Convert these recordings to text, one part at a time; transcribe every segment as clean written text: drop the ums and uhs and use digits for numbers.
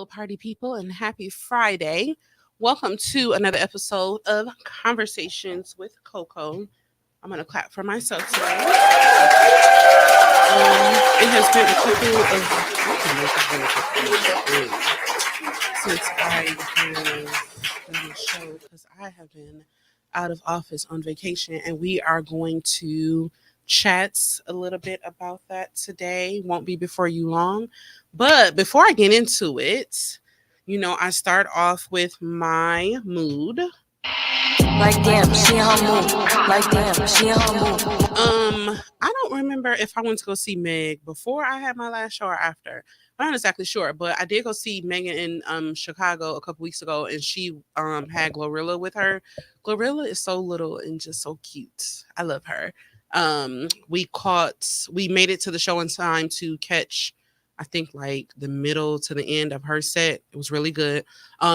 Hello, party people, and happy Friday. Welcome to another episode of Conversations with Coco. I'm going to clap for myself today. It has been a couple of since I have done the show because I have been out of office on vacation, and we are going to chat a little bit about that today. Won't be before you long. But before I get into it, I start off with my mood. Like damn, she in her mood. Like damn, she in her mood. I don't remember if I went to go see Meg before I had my last show or after. I'm not exactly sure, but I did go see Megan in Chicago a couple weeks ago, and she had Glorilla with her. Glorilla is so little and just so cute. I love her. We made it to the show in time to catch, I think, like the middle to the end of her set. It was really good.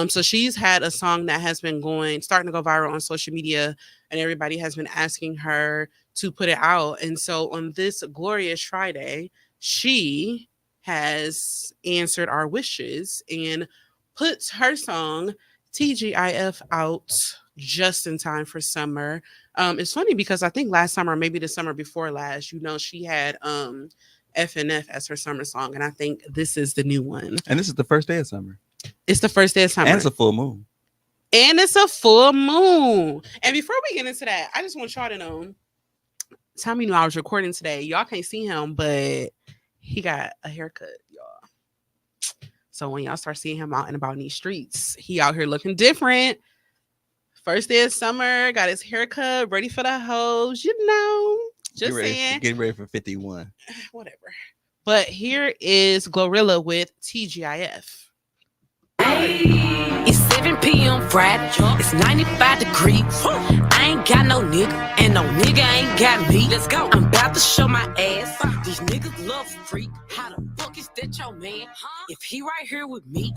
So she's had a song that has been starting to go viral on social media, and everybody has been asking her to put it out. And so on this glorious Friday, she has answered our wishes and puts her song TGIF out just in time for summer. It's funny because I think last summer, maybe the summer before last, she had FNF as her summer song, and I think this is the new one. And this is the first day of summer. It's the first day of summer. And it's a full moon. And it's a full moon. And before we get into that, I just want y'all to know, Tommy knew I was recording today. Y'all can't see him, but he got a haircut, y'all. So when y'all start seeing him out and about in these streets, he out here looking different. First day of summer, got his haircut, ready for the hoes, Just saying. Get ready for 51. Whatever. But here is Glorilla with TGIF. It's 7 p.m. Friday. It's 95 degrees. I ain't got no nigga, and no nigga ain't got me. Let's go. I'm about to show my ass. These niggas love freak. How the fuck is that your man? If he right here with me.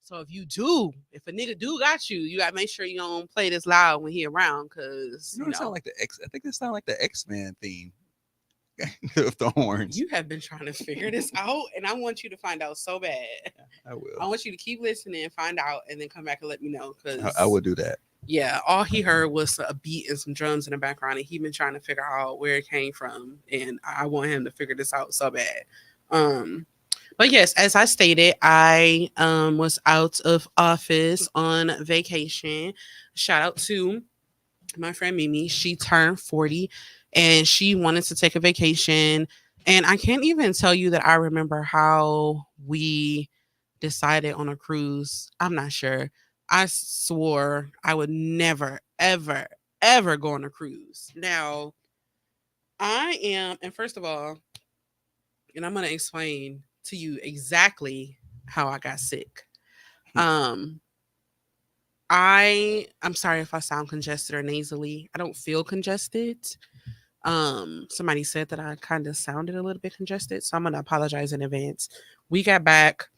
So if a nigga do got you, you gotta make sure you don't play this loud when he around, cause it sound like the X. I think this sound like the X-Men theme of the horns. You have been trying to figure this out, and I want you to find out so bad. I will. I want you to keep listening, find out, and then come back and let me know. Cause I will do that. Yeah, all he heard was a beat and some drums in the background, and he been trying to figure out where it came from, and I want him to figure this out so bad. But yes, as I stated, I was out of office on vacation. Shout out to my friend Mimi. She turned 40 and she wanted to take a vacation. And I can't even tell you that I remember how we decided on a cruise. I'm not sure. I swore I would never, ever, ever go on a cruise. Now, and first of all, and I'm going to explain to you exactly how I got sick. I'm sorry if I sound congested or nasally. I don't feel congested. Somebody said that I kind of sounded a little bit congested, so I'm gonna apologize in advance. We got back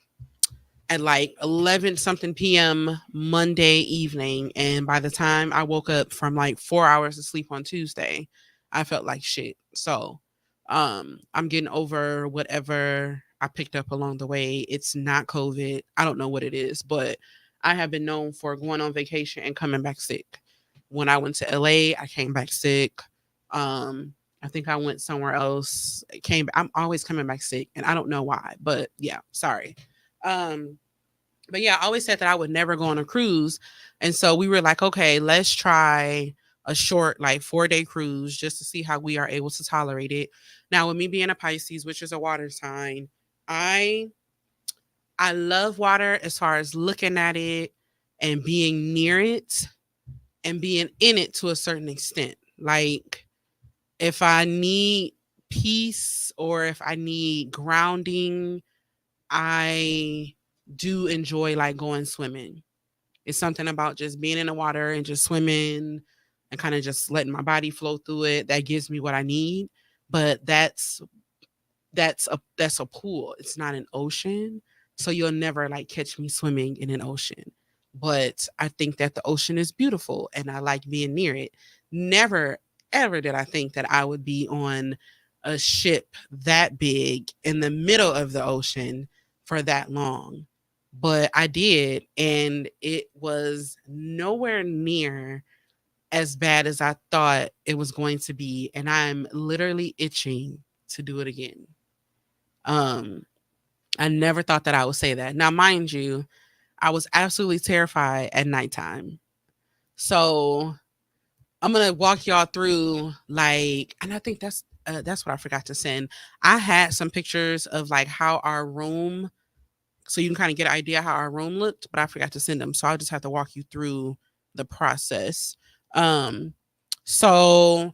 at like 11 something p.m. Monday evening, and by the time I woke up from like 4 hours of sleep on Tuesday, I felt like shit. So I'm getting over whatever I picked up along the way. It's not COVID. I don't know what it is, but I have been known for going on vacation and coming back sick. When I went to LA, I came back sick. I think I went somewhere else. I'm always coming back sick, and I don't know why, but yeah, sorry. But yeah, I always said that I would never go on a cruise. And so we were like, okay, let's try a short, like 4-day cruise just to see how we are able to tolerate it. Now, with me being a Pisces, which is a water sign, I love water as far as looking at it and being near it and being in it to a certain extent. Like if I need peace or if I need grounding, I do enjoy like going swimming. It's something about just being in the water and just swimming and kind of just letting my body flow through it that gives me what I need. But that's a pool. It's not an ocean. So you'll never like catch me swimming in an ocean. But I think that the ocean is beautiful and I like being near it. Never, ever did I think that I would be on a ship that big in the middle of the ocean for that long. but I did, and it was nowhere near as bad as I thought it was going to be, and I'm literally itching to do it again. Um, I never thought that I would say that. Now, mind you, I was absolutely terrified at nighttime. So I'm gonna walk y'all through like, and I think that's what I forgot to send. I had some pictures of like how our room, so you can kind of get an idea how our room looked, but I forgot to send them. So I'll just have to walk you through the process. Um, so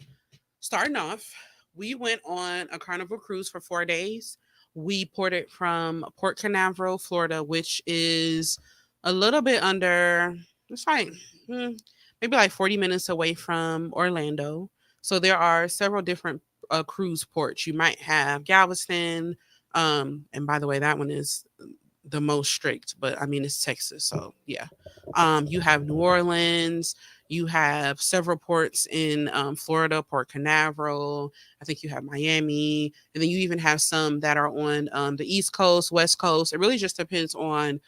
starting off, we went on a Carnival cruise for 4 days. We ported from Port Canaveral, Florida, which is a little bit under, it's like maybe like 40 minutes away from Orlando. So there are several different cruise ports. You might have Galveston. And by the way, that one is the most strict, but I mean, it's Texas. So yeah. You have New Orleans, you have several ports in Florida, Port Canaveral. I think you have Miami, and then you even have some that are on the East Coast, West Coast. It really just depends on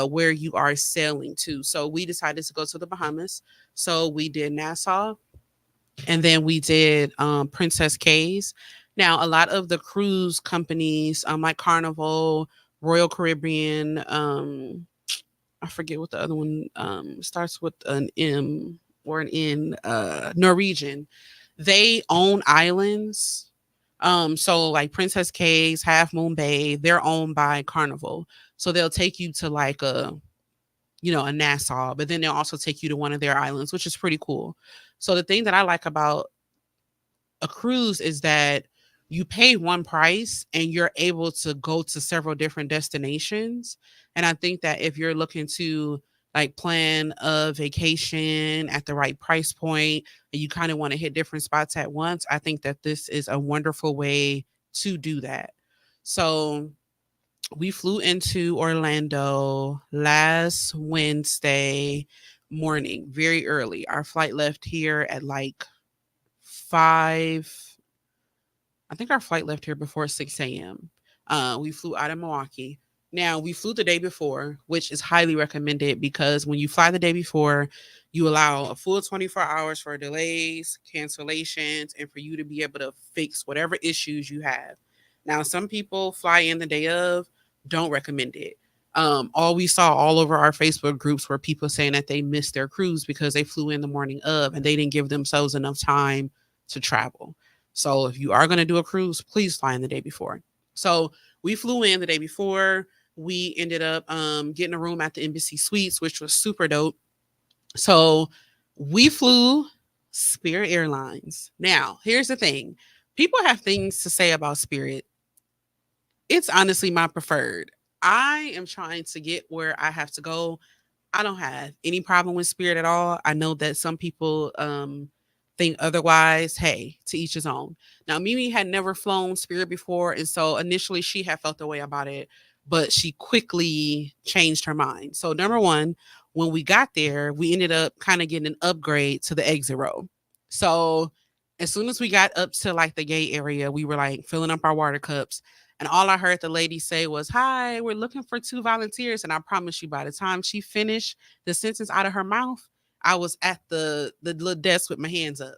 where you are sailing to. So we decided to go to the Bahamas. So we did Nassau, and then we did Princess Cays. Now, a lot of the cruise companies, like Carnival, Royal Caribbean, I forget what the other one starts with an M or an N, Norwegian. They own islands. So like Princess Cays, Half Moon Bay, they're owned by Carnival. So they'll take you to like a Nassau, but then they'll also take you to one of their islands, which is pretty cool. So the thing that I like about a cruise is that you pay one price and you're able to go to several different destinations. And I think that if you're looking to like plan a vacation at the right price point and you kind of want to hit different spots at once, I think that this is a wonderful way to do that. So we flew into Orlando last Wednesday morning, very early. Our flight left here at like 5. I think our flight left here before 6 a.m. We flew out of Milwaukee. Now, we flew the day before, which is highly recommended because when you fly the day before, you allow a full 24 hours for delays, cancellations, and for you to be able to fix whatever issues you have. Now, some people fly in the day of, don't recommend it. All we saw all over our Facebook groups were people saying that they missed their cruise because they flew in the morning of and they didn't give themselves enough time to travel. So if you are going to do a cruise, please fly in the day before. So we flew in the day before. We ended up getting a room at the Embassy Suites, which was super dope. So we flew Spirit Airlines. Now, here's the thing. People have things to say about Spirit. It's honestly my preferred. I am trying to get where I have to go. I don't have any problem with Spirit at all. I know that some people think otherwise. Hey, to each his own. Now, Mimi had never flown Spirit before, and so initially she had felt the way about it, but she quickly changed her mind. So, number one, when we got there, we ended up kind of getting an upgrade to the exit row. So, as soon as we got up to like the gate area, we were like filling up our water cups. And all I heard the lady say was, "Hi, we're looking for 2 volunteers." And I promise you, by the time she finished the sentence out of her mouth, I was at the little desk with my hands up.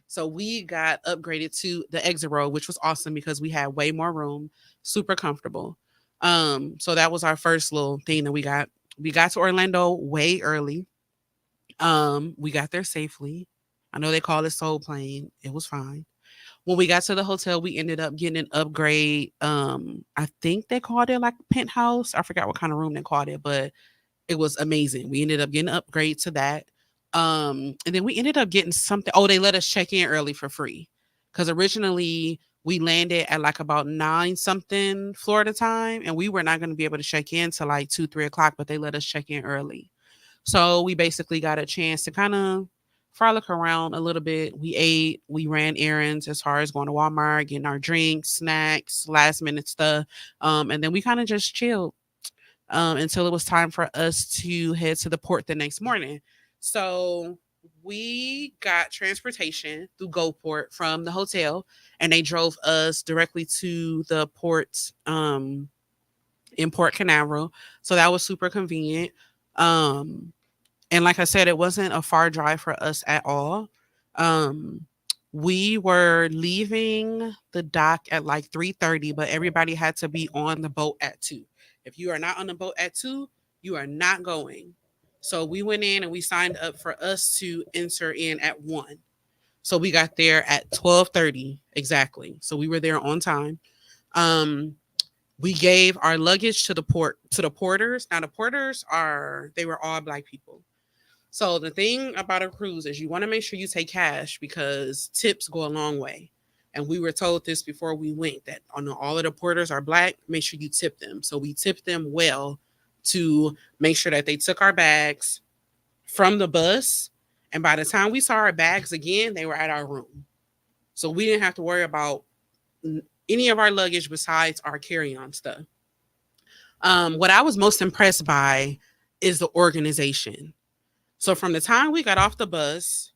So we got upgraded to the exit row, which was awesome because we had way more room, super comfortable. So that was our first little thing that we got. We got to Orlando way early. We got there safely. I know they call it Soul Plane. It was fine. When we got to the hotel, we ended up getting an upgrade. I think they called it like penthouse. I forgot what kind of room they called it, but it was amazing. We ended up getting an upgrade to that. And then we ended up getting something. Oh, they let us check in early for free. Because originally we landed at like about 9 something Florida time, and we were not going to be able to check in till like 2, 3 o'clock, but they let us check in early. So we basically got a chance to kind of frolic around a little bit. We ate, we ran errands as far as going to Walmart, getting our drinks, snacks, last minute stuff. And then we kind of just chilled until it was time for us to head to the port the next morning. So we got transportation through GoPort from the hotel, and they drove us directly to the port in Port Canaveral. So that was super convenient. Um, and like I said, it wasn't a far drive for us at all. Um, we were leaving the dock at like 3:30, but everybody had to be on the boat at 2. If you are not on the boat at 2, you are not going. So we went in and we signed up for us to enter in at 1. So we got there at 12:30 exactly. So we were there on time. Um, we gave our luggage to the porters. Now the porters they were all black people. So the thing about a cruise is you want to make sure you take cash because tips go a long way. And we were told this before we went that on all of the porters are black, make sure you tip them. So we tipped them well to make sure that they took our bags from the bus. And by the time we saw our bags again, they were at our room. So we didn't have to worry about any of our luggage besides our carry-on stuff. What I was most impressed by is the organization. So from the time we got off the bus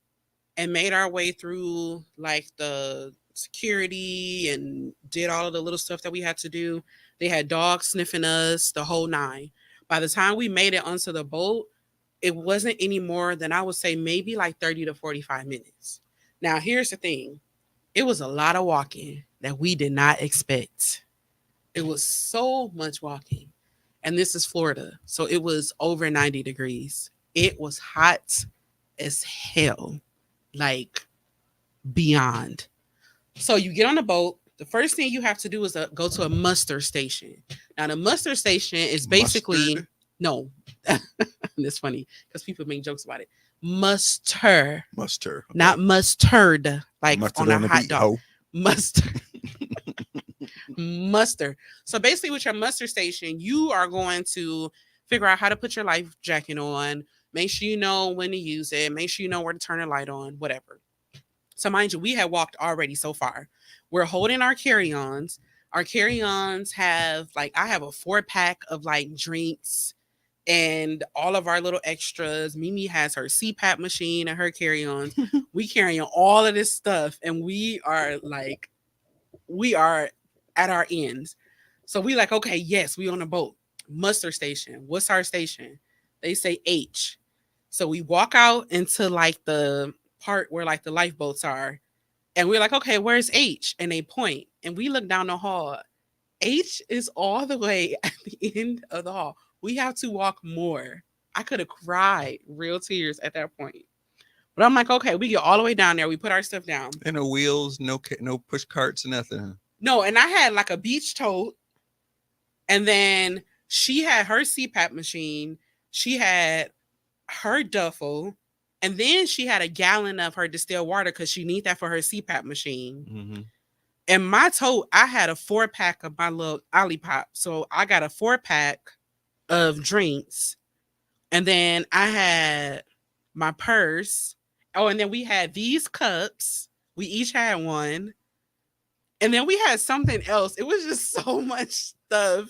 and made our way through like the security and did all of the little stuff that we had to do, they had dogs sniffing us, the whole nine. By the time we made it onto the boat, it wasn't any more than I would say maybe like 30 to 45 minutes. Now, here's the thing. It was a lot of walking that we did not expect. It was so much walking. And this is Florida. So it was over 90 degrees. It was hot as hell, like beyond. So you get on the boat. The first thing you have to do is go to a muster station. Now, the muster station is basically, no, it's funny because people make jokes about it. Muster, okay. Not mustard, like mustard on a hot dog. Mustard. Muster. So basically with your muster station, you are going to figure out how to put your life jacket on, make sure you know when to use it, make sure you know where to turn the light on, whatever. So mind you, we had walked already so far. We're holding our carry-ons. Our carry-ons have like, I have a 4-pack of like drinks and all of our little extras. Mimi has her CPAP machine and her carry-ons. We carrying all of this stuff and we are at our ends. So we like, okay, yes, we on a boat. Muster station. What's our station? They say H. So we walk out into like the part where like the lifeboats are. And we're like, okay, where's H? And they point. And we look down the hall. H is all the way at the end of the hall. We have to walk more. I could have cried real tears at that point. But I'm like, okay, we get all the way down there. We put our stuff down. And no wheels, no push carts, nothing. No, and I had like a beach tote. And then she had her CPAP machine. She had her duffel. And then she had a gallon of her distilled water because she needs that for her CPAP machine. Mm-hmm. And my tote, I had a 4-pack of my little Olipop. So I got a 4-pack of drinks. And then I had my purse. Oh, and then we had these cups. We each had one. And then we had something else. It was just so much stuff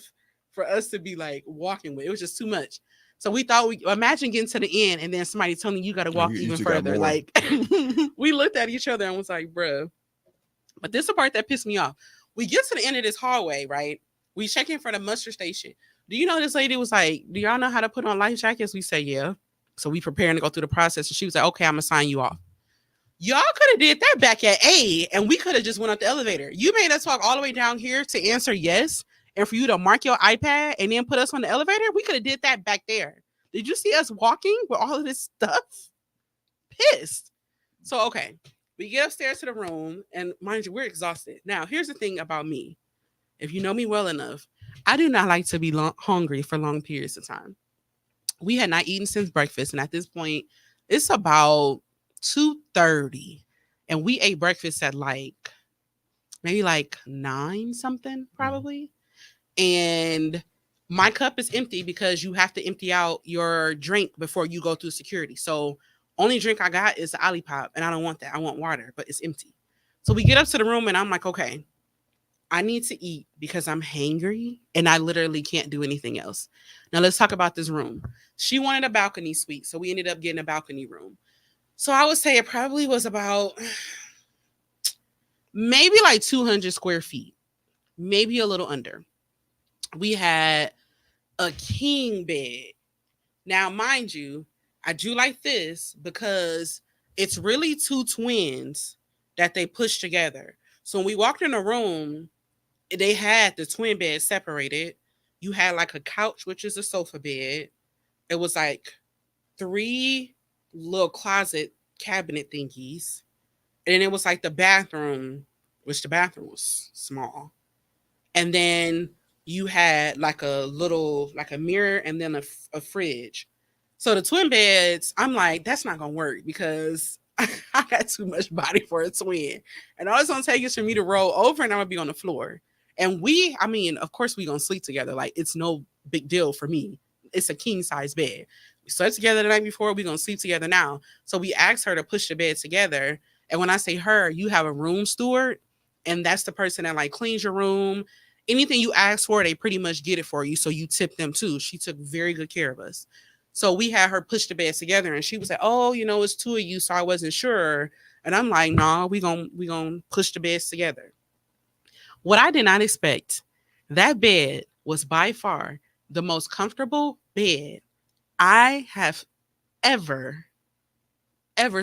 for us to be like walking with. It was just too much. So we thought imagine getting to the end and then somebody telling you got to walk even further. Like we looked at each other and was like, bruh. But this is the part that pissed me off. We get to the end of this hallway, right? We check in for the muster station. Do you know this lady was like, do y'all know how to put on life jackets? We say, yeah. So we preparing to go through the process. And she was like, okay, I'm going to sign you off. Y'all could have did that back at A and we could have just went up the elevator. You made us walk all the way down here to answer yes. And for you to mark your iPad and then put us on the elevator, we could have did that back there. Did you see us walking with all of this stuff? Pissed. So, okay. We get upstairs to the room and mind you, we're exhausted. Now, here's the thing about me. If you know me well enough, I do not like to be hungry for long periods of time. We had not eaten since breakfast. And at this point, it's about 2:30. And we ate breakfast at like, maybe like 9 something, probably. And my cup is empty because you have to empty out your drink before you go through security. So only drink I got is the Olipop, and I don't want that. I want water, but it's empty. So we get up to the room, and I'm like, okay, I need to eat because I'm hangry, and I literally can't do anything else. Now let's talk about this room. She wanted a balcony suite, so we ended up getting a balcony room. So I would say it probably was about maybe like 200 square feet, maybe a little under. We had a king bed. Now, mind you, I do like this because it's really two twins that they push together. So when we walked in the room, they had the twin bed separated. You had like a couch, which is a sofa bed. It was like three little closet cabinet thingies. And it was like the bathroom, which the bathroom was small. And then you had like a little, like a mirror and then a fridge. So the twin beds, I'm like, that's not gonna work because I got too much body for a twin. And all it's gonna take is for me to roll over and I'm gonna be on the floor. And I mean, of course we gonna sleep together. Like it's no big deal for me. It's a king size bed. We slept together the night before, we gonna sleep together now. So we asked her to push the bed together. And when I say her, you have a room steward, and that's the person that like cleans your room. Anything you ask for, they pretty much get it for you. So you tip them too. She took very good care of us. So we had her push the beds together, and she was like, "Oh, it's two of you, so I wasn't sure." And I'm like, "No, we gonna push the beds together." What I did not expect, that bed was by far the most comfortable bed I have ever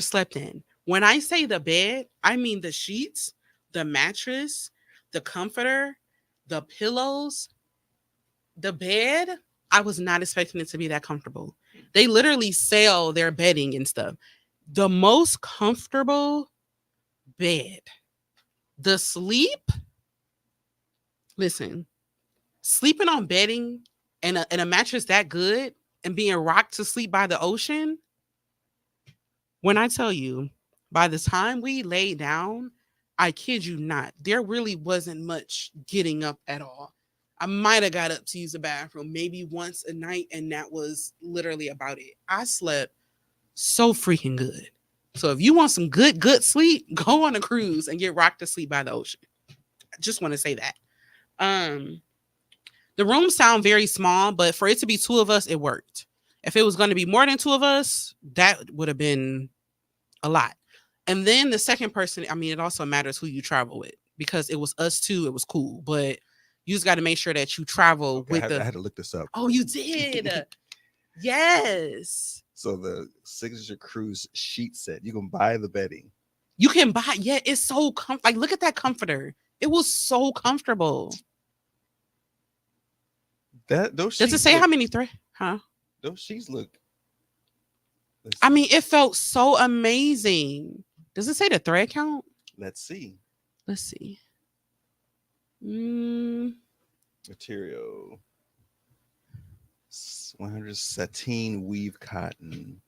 slept in. When I say the bed, I mean the sheets, the mattress, the comforter, the pillows, the bed. I was not expecting it to be that comfortable. They literally sell their bedding and stuff. The most comfortable bed. The sleep. Listen, sleeping on bedding and a mattress that good and being rocked to sleep by the ocean. When I tell you, by the time we laid down, I kid you not, there really wasn't much getting up at all. I might have got up to use the bathroom maybe once a night, and that was literally about it. I slept so freaking good. So if you want some good sleep, go on a cruise and get rocked to sleep by the ocean. I just want to say that. The rooms sound very small, but for it to be two of us, it worked. If it was going to be more than two of us, that would have been a lot. And then the second person, I mean, it also matters who you travel with, because it was us two, it was cool, but you just got to make sure that you travel with I had to look this up. Oh, you did? Yes. So the Signature Cruise sheet set, you can buy the bedding. You can buy, yeah, it's so like look at that comforter. It was so comfortable. Those does it say how many thread? Huh? Those sheets look. I mean, it felt so amazing. Does it say the thread count? Let's see. Material 100 sateen weave cotton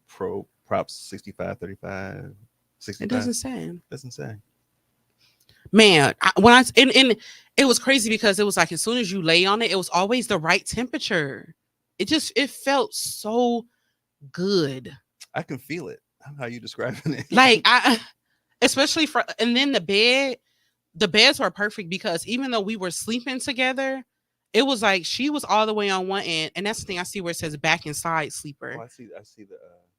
pro props 65 35 65. It doesn't say. Man, and it was crazy because it was like as soon as you lay on it, it was always the right temperature. It felt so good. I can feel it. How you describing it? Like especially and then the beds were perfect because even though we were sleeping together, it was like she was all the way on one end, and that's the thing I see where it says back and side sleeper. Oh, I see the.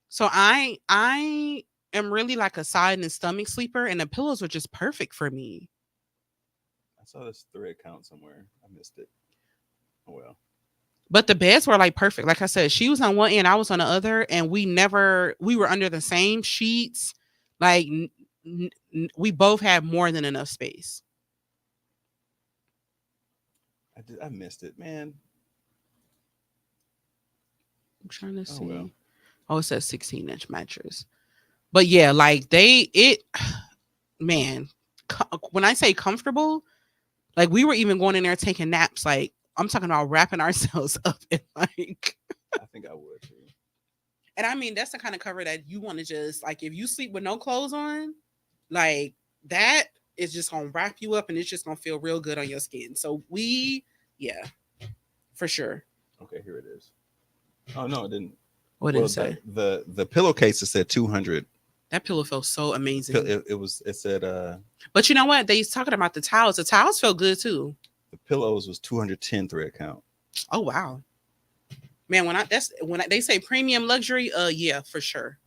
So I am really like a side and stomach sleeper, and the pillows were just perfect for me. I saw this thread count somewhere. I missed it. Oh well. But the beds were like perfect. Like I said, she was on one end, I was on the other, and we were under the same sheets. Like we both had more than enough space. I missed it, man. I'm trying to see. Well. Oh, it says 16-inch mattress. But yeah, like man, when I say comfortable, like we were even going in there taking naps. Like I'm talking about wrapping ourselves up in like. I think I would too. And I mean, that's the kind of cover that you want to just like, if you sleep with no clothes on, like that is just going to wrap you up and it's just going to feel real good on your skin. So yeah, for sure. Okay, here it is. Oh, no, it didn't. What did it say? The pillowcase said 200. That pillow felt so amazing. It said. But you know what? They talking about the towels. The towels felt good too. The pillows was 210 thread count. Oh wow, man! When they say premium luxury, yeah, for sure.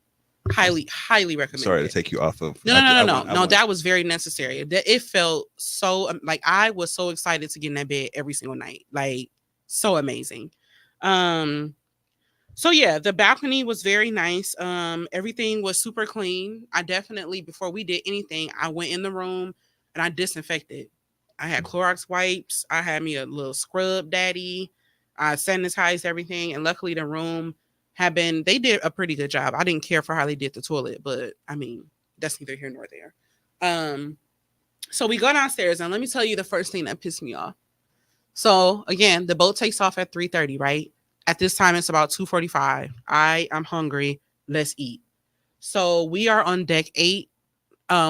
Highly recommend. Sorry to take you off of. No. That was very necessary. That it felt so like I was so excited to get in that bed every single night. Like So amazing. Um, so yeah, the balcony was very nice. Everything was super clean. I definitely, before we did anything, I went in the room and I disinfected. I had Clorox wipes. I had me a little scrub daddy. I sanitized everything, and luckily the room they did a pretty good job. I didn't care for how they did the toilet, but I mean, that's neither here nor there. Um, so we go downstairs, and let me tell you the first thing that pissed me off. So again, the boat takes off at 3:30, right? At this time, it's about 2:45. I am hungry. Let's eat. So we are on deck 8,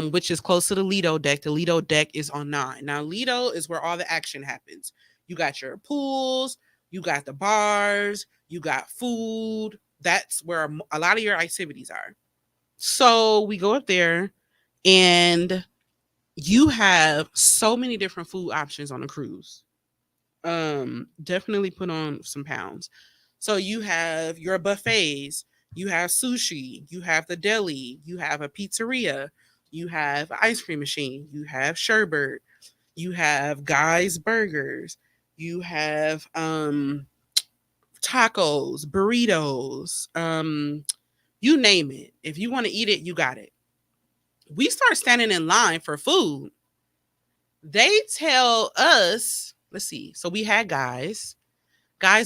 which is close to the Lido deck. The Lido deck is on 9. Now, Lido is where all the action happens. You got your pools, you got the bars, you got food. That's where a lot of your activities are. So we go up there, and you have so many different food options on a cruise. Definitely put on some pounds. So you have your buffets, you have sushi, you have the deli, you have a pizzeria, you have an ice cream machine, you have sherbet, you have Guy's Burgers, you have tacos, burritos, you name it. If you want to eat it, you got it. We start standing in line for food. They tell us, let's see. So we had Guy's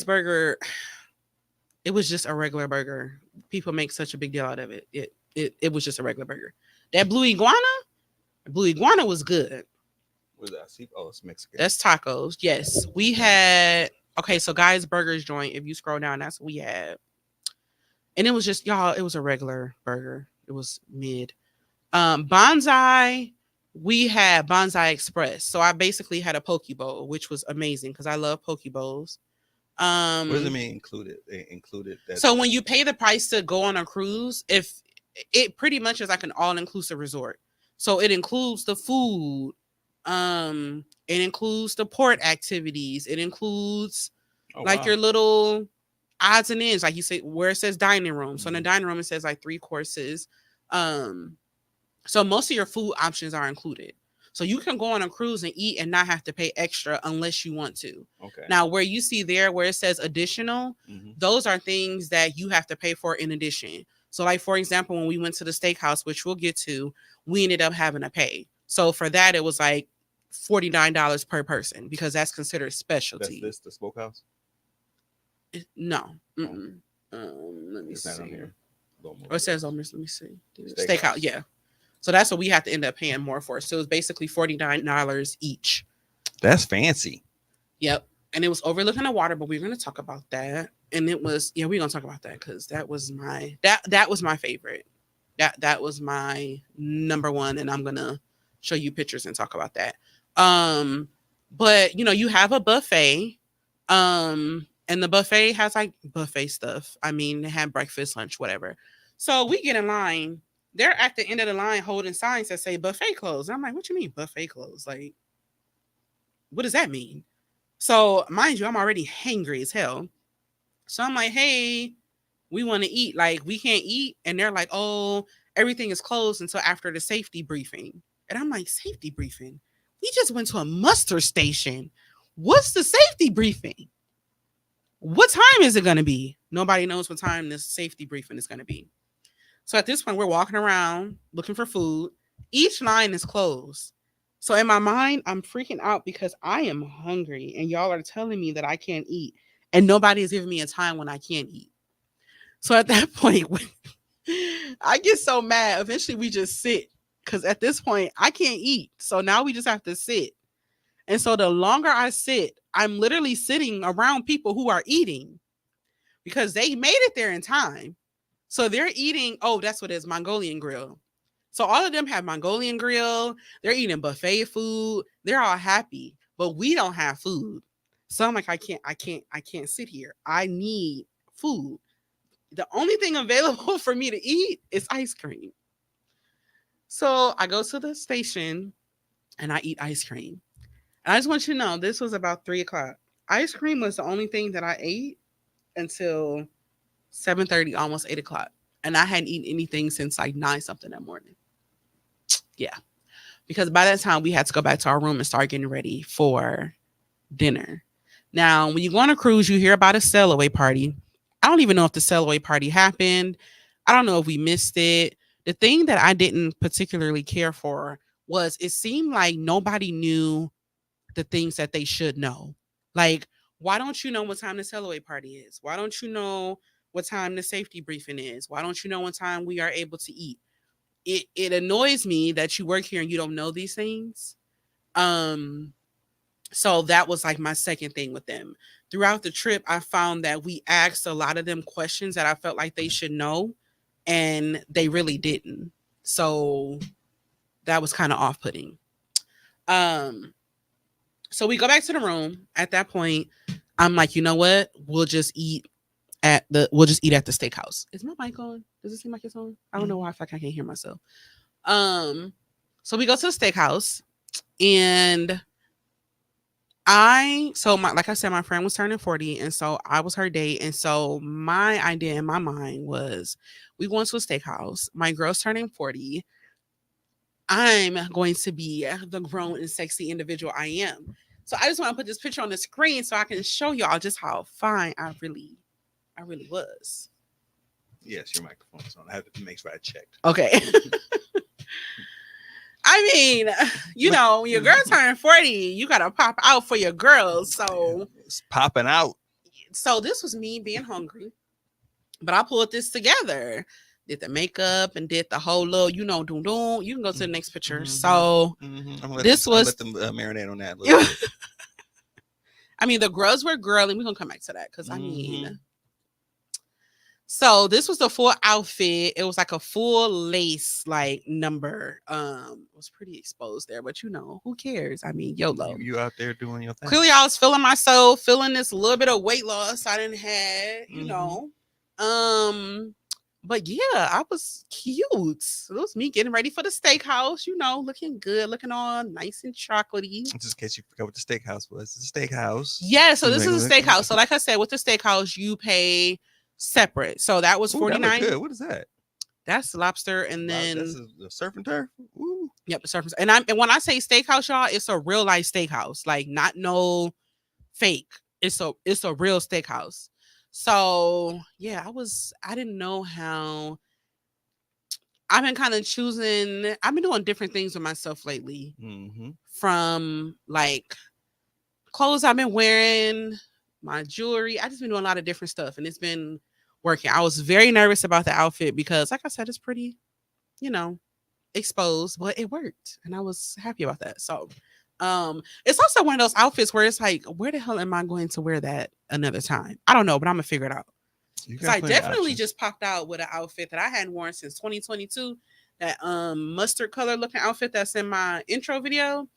Burger. It was just a regular burger. People make such a big deal out of it. It was just a regular burger. That Blue Iguana was good. What is that? Oh, it's Mexican. That's tacos. Yes. We had, okay, so Guy's Burgers joint. If you scroll down, that's what we had. And it was just, y'all, it was a regular burger. It was mid. Bonsai, we had Bonsai Express. So I basically had a poke bowl, which was amazing because I love poke bowls. What does it mean included? They included that. So when you pay the price to go on a cruise, if it pretty much is like an all-inclusive resort. So it includes the food, it includes the port activities, it includes your little odds and ends, like you say, where it says dining room. So in the dining room, it says like 3 courses. So most of your food options are included. So you can go on a cruise and eat and not have to pay extra unless you want to. Okay. Now, where you see there where it says additional, those are things that you have to pay for in addition. So like, for example, when we went to the steakhouse, which we'll get to, we ended up having to pay. So for that, it was like $49 per person because that's considered specialty. That's the smokehouse? No. Let me see. Here. Or it says on this, let me see. Steakhouse, yeah. So that's what we have to end up paying more for. So it was basically $49 each. That's fancy. Yep. And it was overlooking the water, but we're going to talk about that. And it was, we're going to talk about that because that was my, that was my favorite. That was my number one. And I'm going to show you pictures and talk about that. But you have a buffet. And the buffet has like buffet stuff. I mean, they have breakfast, lunch, whatever. So we get in line. They're at the end of the line holding signs that say buffet closed. And I'm like, what you mean buffet closed? Like, what does that mean? So mind you, I'm already hangry as hell. So I'm like, hey, we want to eat. Like, we can't eat. And they're like, oh, everything is closed until after the safety briefing. And I'm like, safety briefing? We just went to a muster station. What's the safety briefing? What time is it going to be? Nobody knows what time this safety briefing is going to be. So at this point, we're walking around looking for food. Each line is closed. So in my mind, I'm freaking out because I am hungry and y'all are telling me that I can't eat. And nobody is giving me a time when I can't eat. So at that point, I get so mad. Eventually, we just sit because at this point, I can't eat. So now we just have to sit. And so the longer I sit, I'm literally sitting around people who are eating because they made it there in time. So they're eating, oh, that's what it is, Mongolian grill. So all of them have Mongolian grill. They're eating buffet food. They're all happy, but we don't have food. So I'm like, I can't sit here. I need food. The only thing available for me to eat is ice cream. So I go to the station and I eat ice cream. And I just want you to know, this was about 3:00. Ice cream was the only thing that I ate until 7:30, almost 8:00. And I hadn't eaten anything since like 9 something that morning. Yeah. Because by that time we had to go back to our room and start getting ready for dinner. Now, when you go on a cruise, you hear about a sail away party. I don't even know if the sail away party happened. I don't know if we missed it. The thing that I didn't particularly care for was it seemed like nobody knew the things that they should know. Like, why don't you know what time the sail away party is? Why don't you know what time the safety briefing is? Why don't you know what time we are able to eat? It annoys me that you work here and you don't know these things. Um, so that was like my second thing with them. Throughout the trip, I found that we asked a lot of them questions that I felt like they should know, and they really didn't. So that was kind of off putting. Um, so we go back to the room. At that point, I'm like, you know what? We'll just eat at the steakhouse. Is my mic on? Does it seem like it's on? I don't know why I feel like I can't hear myself. So we go to the steakhouse, and like I said, my friend was turning 40, and so I was her date. And so my idea in my mind was we going to a steakhouse. My girl's turning 40. I'm going to be the grown and sexy individual I am. So I just want to put this picture on the screen so I can show y'all just how fine I really was. Yes, your microphone's on. I have to make sure I checked. Okay. I mean, you know, when your girl turn 40, you gotta pop out for your girls. So it's popping out. So this was me being hungry, but I pulled this together. Did the makeup and did the whole little, you know, doom doom. You can go to the next picture. So this was let them marinate on that. A little bit. I mean, the girls were girly. We're gonna come back to that because I mean, so this was the full outfit. It was like a full lace like number. It was pretty exposed there, but you know, who cares? I mean, YOLO. You out there doing your thing. Clearly, I was feeling myself, feeling this little bit of weight loss I didn't have, you know. But yeah, I was cute. So it was me getting ready for the steakhouse, you know, looking good, looking all nice and chocolatey. Just in case you forgot what the steakhouse was. It's a steakhouse. Yeah, so this is a steakhouse. So like I said, with the steakhouse, you pay separate. So that was $49. Good. What is that? That's lobster, and then this is the surf and turf. Ooh. Yep, the surf and and when I say steakhouse, y'all, it's a real life steakhouse, like not no fake. It's a real steakhouse. So yeah, I didn't know how. I've been kind of choosing. I've been doing different things with myself lately. From like clothes I've been wearing, my jewelry. I just been doing a lot of different stuff, and it's been working. I was very nervous about the outfit because, like I said, it's pretty, you know, exposed, but it worked, and I was happy about that. So, it's also one of those outfits where it's like, where the hell am I going to wear that another time? I don't know, but I'm gonna figure it out. Because I definitely just popped out with an outfit that I hadn't worn since 2022. That mustard color looking outfit that's in my intro video.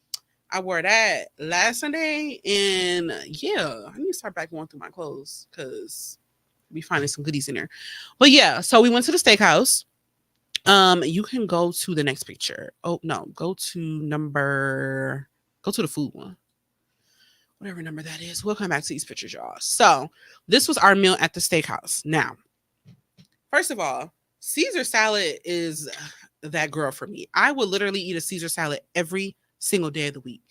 I wore that last Sunday, and yeah, I need to start back going through my clothes because we finding some goodies in there. But yeah, so we went to the steakhouse. You can go to the next picture. Oh no, go to the food one. Whatever number that is. We'll come back to these pictures, y'all. So this was our meal at the steakhouse. Now, first of all, Caesar salad is that girl for me. I would literally eat a Caesar salad every single day of the week,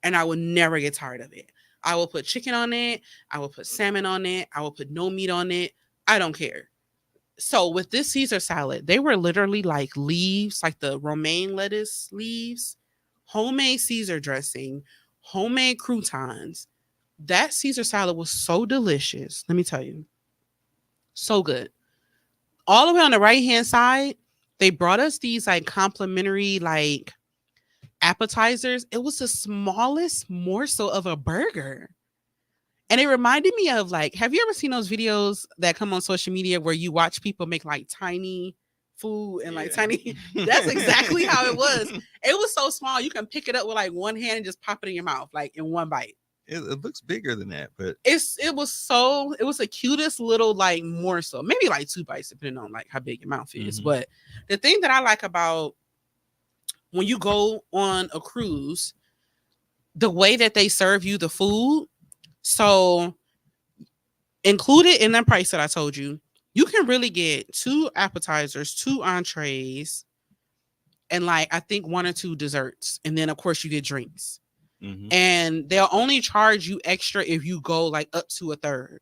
and I would never get tired of it. I will put chicken on it. I will put salmon on it. I will put no meat on it. I don't care. So with this Caesar salad, they were literally like leaves, like the romaine lettuce leaves, homemade Caesar dressing, homemade croutons. That Caesar salad was so delicious. Let me tell you. So good. All the way on the right-hand side, they brought us these like complimentary like appetizers. It was the smallest morsel of a burger. And it reminded me of like, have you ever seen those videos that come on social media where you watch people make like tiny food and like tiny? That's exactly how it was. It was so small. You can pick it up with like one hand and just pop it in your mouth, like in one bite. It looks bigger than that, but it was the cutest little like morsel, maybe like 2 bites, depending on like how big your mouth is. But the thing that I like about when you go on a cruise, the way that they serve you the food, so included in that price that I told you, you can really get 2 appetizers, 2 entrees, and like I think 1 or 2 desserts, and then of course you get drinks. and they'll only charge you extra if you go like up to a third.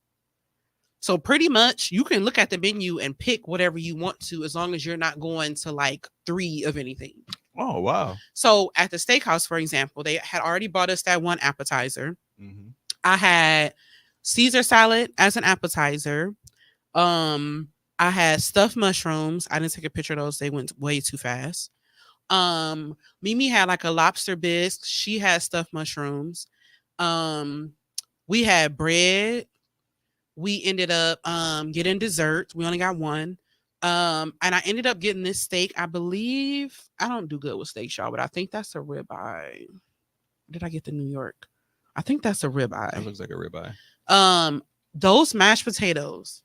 So pretty much you can look at the menu and pick whatever you want to, as long as you're not going to like 3 of anything. Oh, wow. So at the steakhouse, for example, they had already bought us that one appetizer. I had Caesar salad as an appetizer. I had stuffed mushrooms. I didn't take a picture of those. They went way too fast. Mimi had like a lobster bisque. She had stuffed mushrooms. We had bread. We ended up getting dessert. We only got one. And I ended up getting this steak. I believe I don't do good with steaks, y'all, but I think that's a ribeye. Did I get the New York? I think that's a ribeye. That looks like a ribeye. Those mashed potatoes,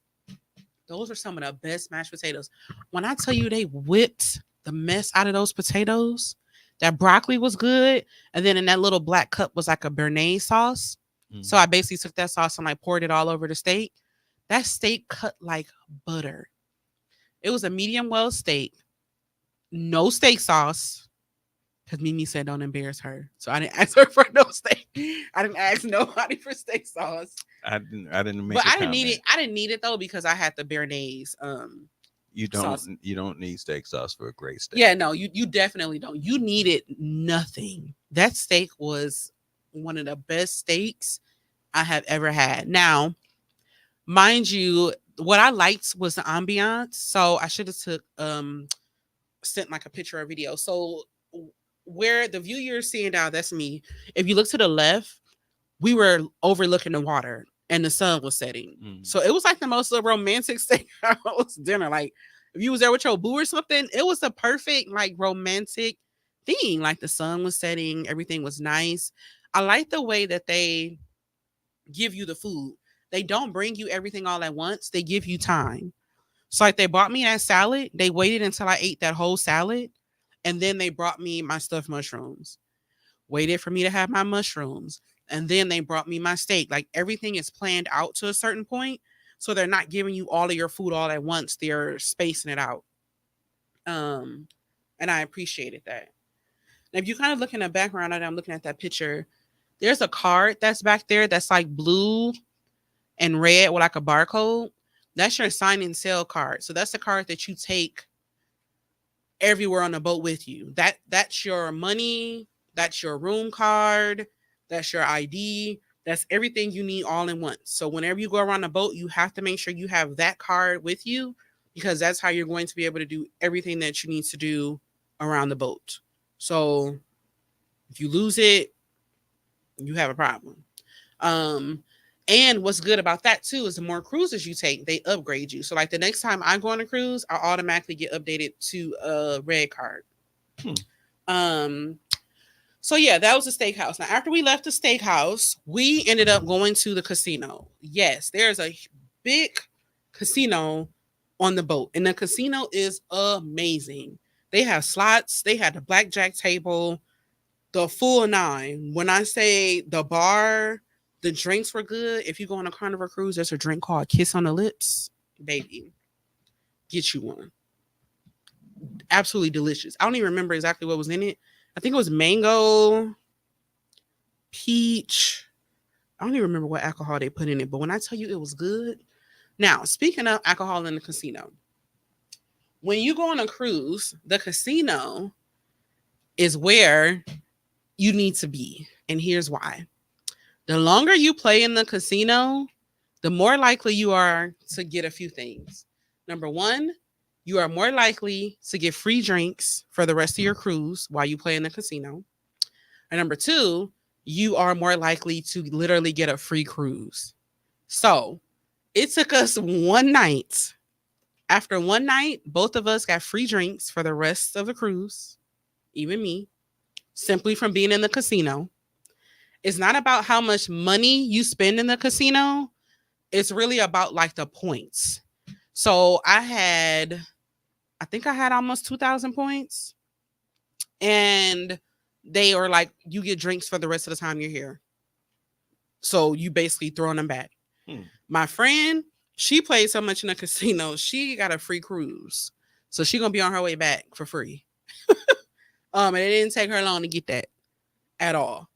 those are some of the best mashed potatoes. When I tell you they whipped the mess out of those potatoes, that broccoli was good. And then in that little black cup was like a béarnaise sauce. So I basically took that sauce and like poured it all over the steak. That steak cut like butter. It was a medium well steak, no steak sauce, because Mimi said don't embarrass her. So I didn't ask her for no steak. I didn't ask nobody for steak sauce. I didn't make. But I didn't need it. I didn't need it though because I had the béarnaise. You don't need steak sauce for a great steak. Yeah, no, you definitely don't. You needed nothing. That steak was one of the best steaks I have ever had. Now, mind you, what I liked was the ambiance. So I should have sent like a picture or video. So where the view you're seeing now, that's me. If you look to the left, we were overlooking the water and the sun was setting. So it was like the most romantic steakhouse dinner. Like if you was there with your boo or something, it was the perfect like romantic thing. Like the sun was setting, everything was nice. I like the way that they give you the food. They don't bring you everything all at once. They give you time. So like they brought me that salad. They waited until I ate that whole salad. And then they brought me my stuffed mushrooms. Waited for me to have my mushrooms. And then they brought me my steak. Like everything is planned out to a certain point. So they're not giving you all of your food all at once. They're spacing it out. And I appreciated that. Now, if you kind of look in the background, I'm looking at that picture. There's a card that's back there that's like blue and red with like a barcode. That's your sign and sale card. So that's the card that you take everywhere on the boat with you. That's your money. That's your room card. That's your ID. That's everything you need all in once. So whenever you go around the boat, you have to make sure you have that card with you because that's how you're going to be able to do everything that you need to do around the boat. So if you lose it, you have a problem. And what's good about that too is the more cruises you take, they upgrade you. So like the next time I go on a cruise, I automatically get updated to a red card. So yeah, that was the steakhouse. Now after we left the steakhouse, we ended up going to the casino. Yes, there's a big casino on the boat, and the casino is amazing. They have slots, they had the blackjack table, the full 9. When I say the bar, the drinks were good. If you go on a Carnival cruise, there's a drink called Kiss on the Lips. Baby, get you one. Absolutely delicious. I don't even remember exactly what was in it. I think it was mango, peach. I don't even remember what alcohol they put in it. But when I tell you it was good. Now, speaking of alcohol in the casino, when you go on a cruise, the casino is where you need to be. And here's why. The longer you play in the casino, the more likely you are to get a few things. Number one, you are more likely to get free drinks for the rest of your cruise while you play in the casino. And number two, you are more likely to literally get a free cruise. So it took us one night. After one night, both of us got free drinks for the rest of the cruise, even me, simply from being in the casino. It's not about how much money you spend in the casino. It's really about like the points. So I think I had almost 2,000 points. And they are like, you get drinks for the rest of the time you're here. So you basically throwing them back. My friend, she played so much in the casino, she got a free cruise. So she's going to be on her way back for free. And it didn't take her long to get that at all.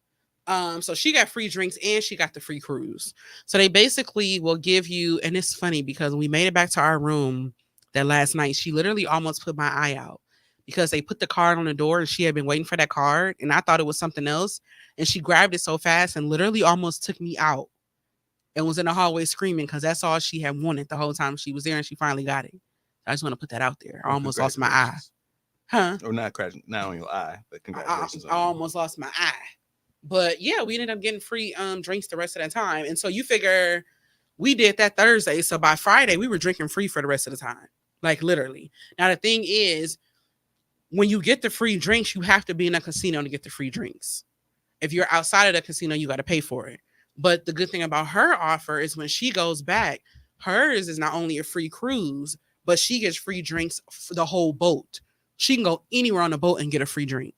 So she got free drinks and she got the free cruise. So they basically will give you, and it's funny because we made it back to our room that last night. She literally almost put my eye out because they put the card on the door and she had been waiting for that card and I thought it was something else. And she grabbed it so fast and literally almost took me out and was in the hallway screaming because that's all she had wanted the whole time she was there and she finally got it. I just want to put that out there. I almost lost my eye. Huh? Or not crashing, not on your eye, but congratulations. I almost lost my eye. But yeah, we ended up getting free drinks the rest of that time. And so you figure we did that Thursday. So by Friday, we were drinking free for the rest of the time. Like literally. Now the thing is, when you get the free drinks, you have to be in a casino to get the free drinks. If you're outside of the casino, you got to pay for it. But the good thing about her offer is when she goes back, hers is not only a free cruise, but she gets free drinks for the whole boat. She can go anywhere on the boat and get a free drink.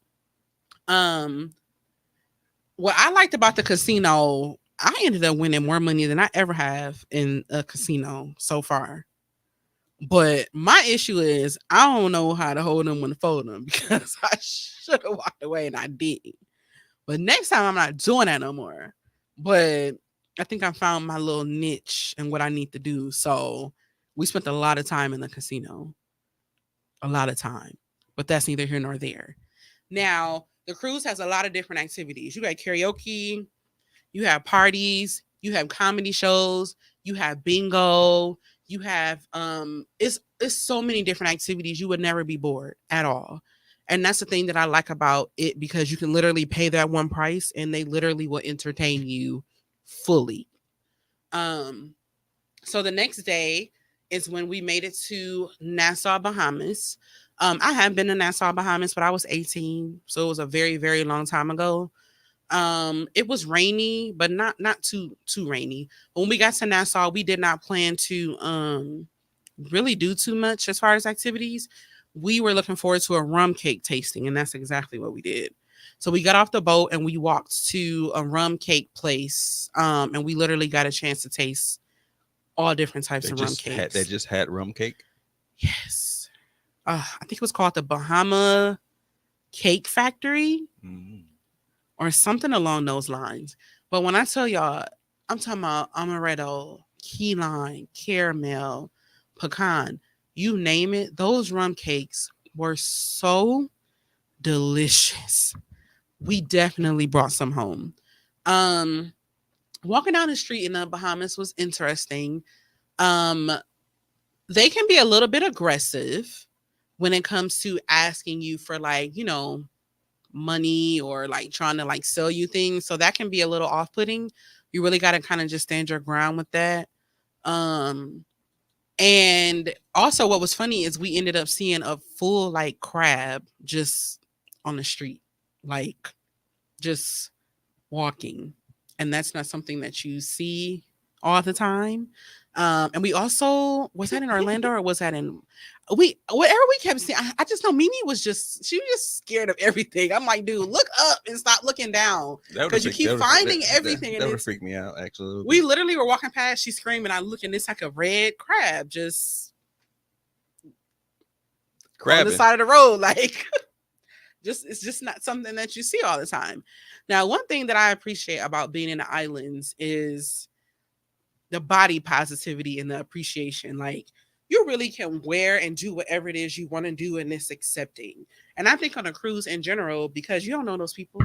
What I liked about the casino, I ended up winning more money than I ever have in a casino so far. But my issue is I don't know how to hold them when to fold them because I should have walked away and I didn't. But next time I'm not doing that no more. But I think I found my little niche and what I need to do. So we spent a lot of time in the casino. A lot of time. But that's neither here nor there. Now, the cruise has a lot of different activities. You got karaoke, you have parties, you have comedy shows, you have bingo, you have it's so many different activities. You would never be bored at all. And that's the thing that I like about it because you can literally pay that one price and they literally will entertain you fully. So the next day is when we made it to Nassau, Bahamas. I have been to Nassau, Bahamas, but I was 18. So it was a very, very long time ago. It was rainy, but not too rainy. When we got to Nassau, we did not plan to really do too much as far as activities. We were looking forward to a rum cake tasting, and that's exactly what we did. So we got off the boat and we walked to a rum cake place, and we literally got a chance to taste all different types of rum cakes. They just had rum cake? Yes. I think it was called the Bahama Cake Factory or something along those lines. But when I tell y'all, I'm talking about amaretto, key lime, caramel, pecan, you name it. Those rum cakes were so delicious. We definitely brought some home. Walking down the street in the Bahamas was interesting. They can be a little bit aggressive when it comes to asking you for like, you know, money or like trying to like sell you things. So that can be a little off-putting. You really got to kind of just stand your ground with that. And also what was funny is we ended up seeing a full like crab just on the street, like just walking. And that's not something that you see all the time. And we also, was that in Orlando or was that in, whatever we kept seeing, I just know Mimi she was just scared of everything. I'm like, dude, look up and stop looking down because you keep finding everything. That would freak me out, actually. We literally were walking past, she's screaming, I look and it's like a red crab just on the side of the road. Like, it's just not something that you see all the time. Now, one thing that I appreciate about being in the islands is the body positivity and the appreciation. Like, you really can wear and do whatever it is you want to do, and it's accepting. And I think on a cruise in general, because you don't know those people.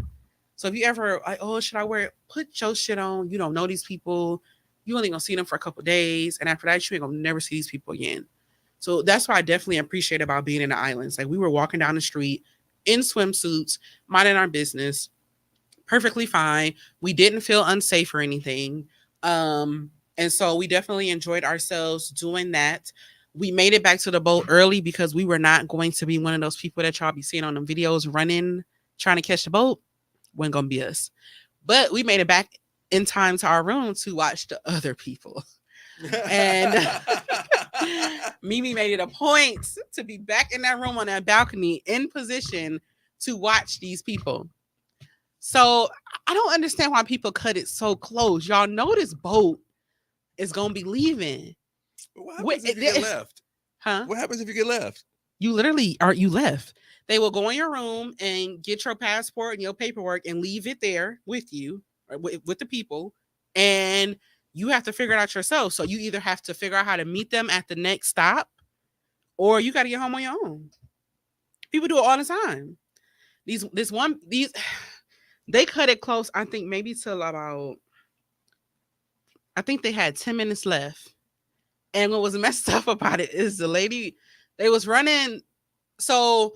So if you ever like, oh, should I wear it? Put your shit on. You don't know these people. You only gonna see them for a couple of days, and after that, you ain't gonna never see these people again. So that's what I definitely appreciate about being in the islands. Like, we were walking down the street in swimsuits, minding our business, perfectly fine. We didn't feel unsafe or anything. And so we definitely enjoyed ourselves doing that. We made it back to the boat early because we were not going to be one of those people that y'all be seeing on the videos running, trying to catch the boat. Wasn't going to be us. But we made it back in time to our room to watch the other people. And Mimi made it a point to be back in that room on that balcony in position to watch these people. So I don't understand why people cut it so close. Y'all know this boat is gonna be leaving. What happens if you get left? Huh? What happens if you get left? You literally are you left. They will go in your room and get your passport and your paperwork and leave it there with you or with the people. And you have to figure it out yourself. So you either have to figure out how to meet them at the next stop or you got to get home on your own. People do it all the time. These they cut it close. I think maybe till about I think they had 10 minutes left. And what was messed up about it is the lady they was running. So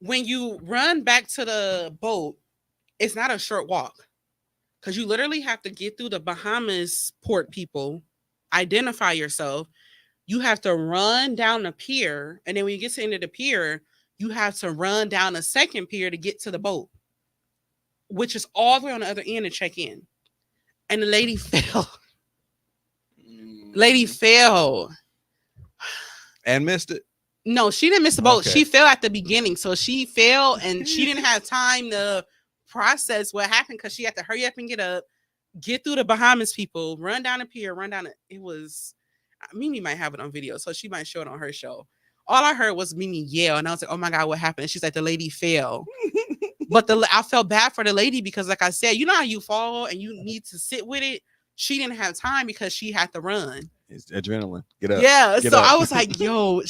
when you run back to the boat, it's not a short walk because you literally have to get through the Bahamas port people, identify yourself. You have to run down the pier. And then when you get to the end of the pier, you have to run down a second pier to get to the boat, which is all the way on the other end to check in. And the lady fell. Lady fell. And missed it. No, she didn't miss the boat. Okay. She fell at the beginning. So she fell and she didn't have time to process what happened because she had to hurry up and get up, get through the Bahamas people, run down the pier, run down it was Mimi might have it on video, so she might show it on her show. All I heard was Mimi yell, and I was like, "Oh my god, what happened?" And she's like, "The lady fell." But I felt bad for the lady because, like I said, you know how you fall and you need to sit with it. She didn't have time because she had to run. It's adrenaline. Get up. Yeah, Get so up. I was like, "Yo,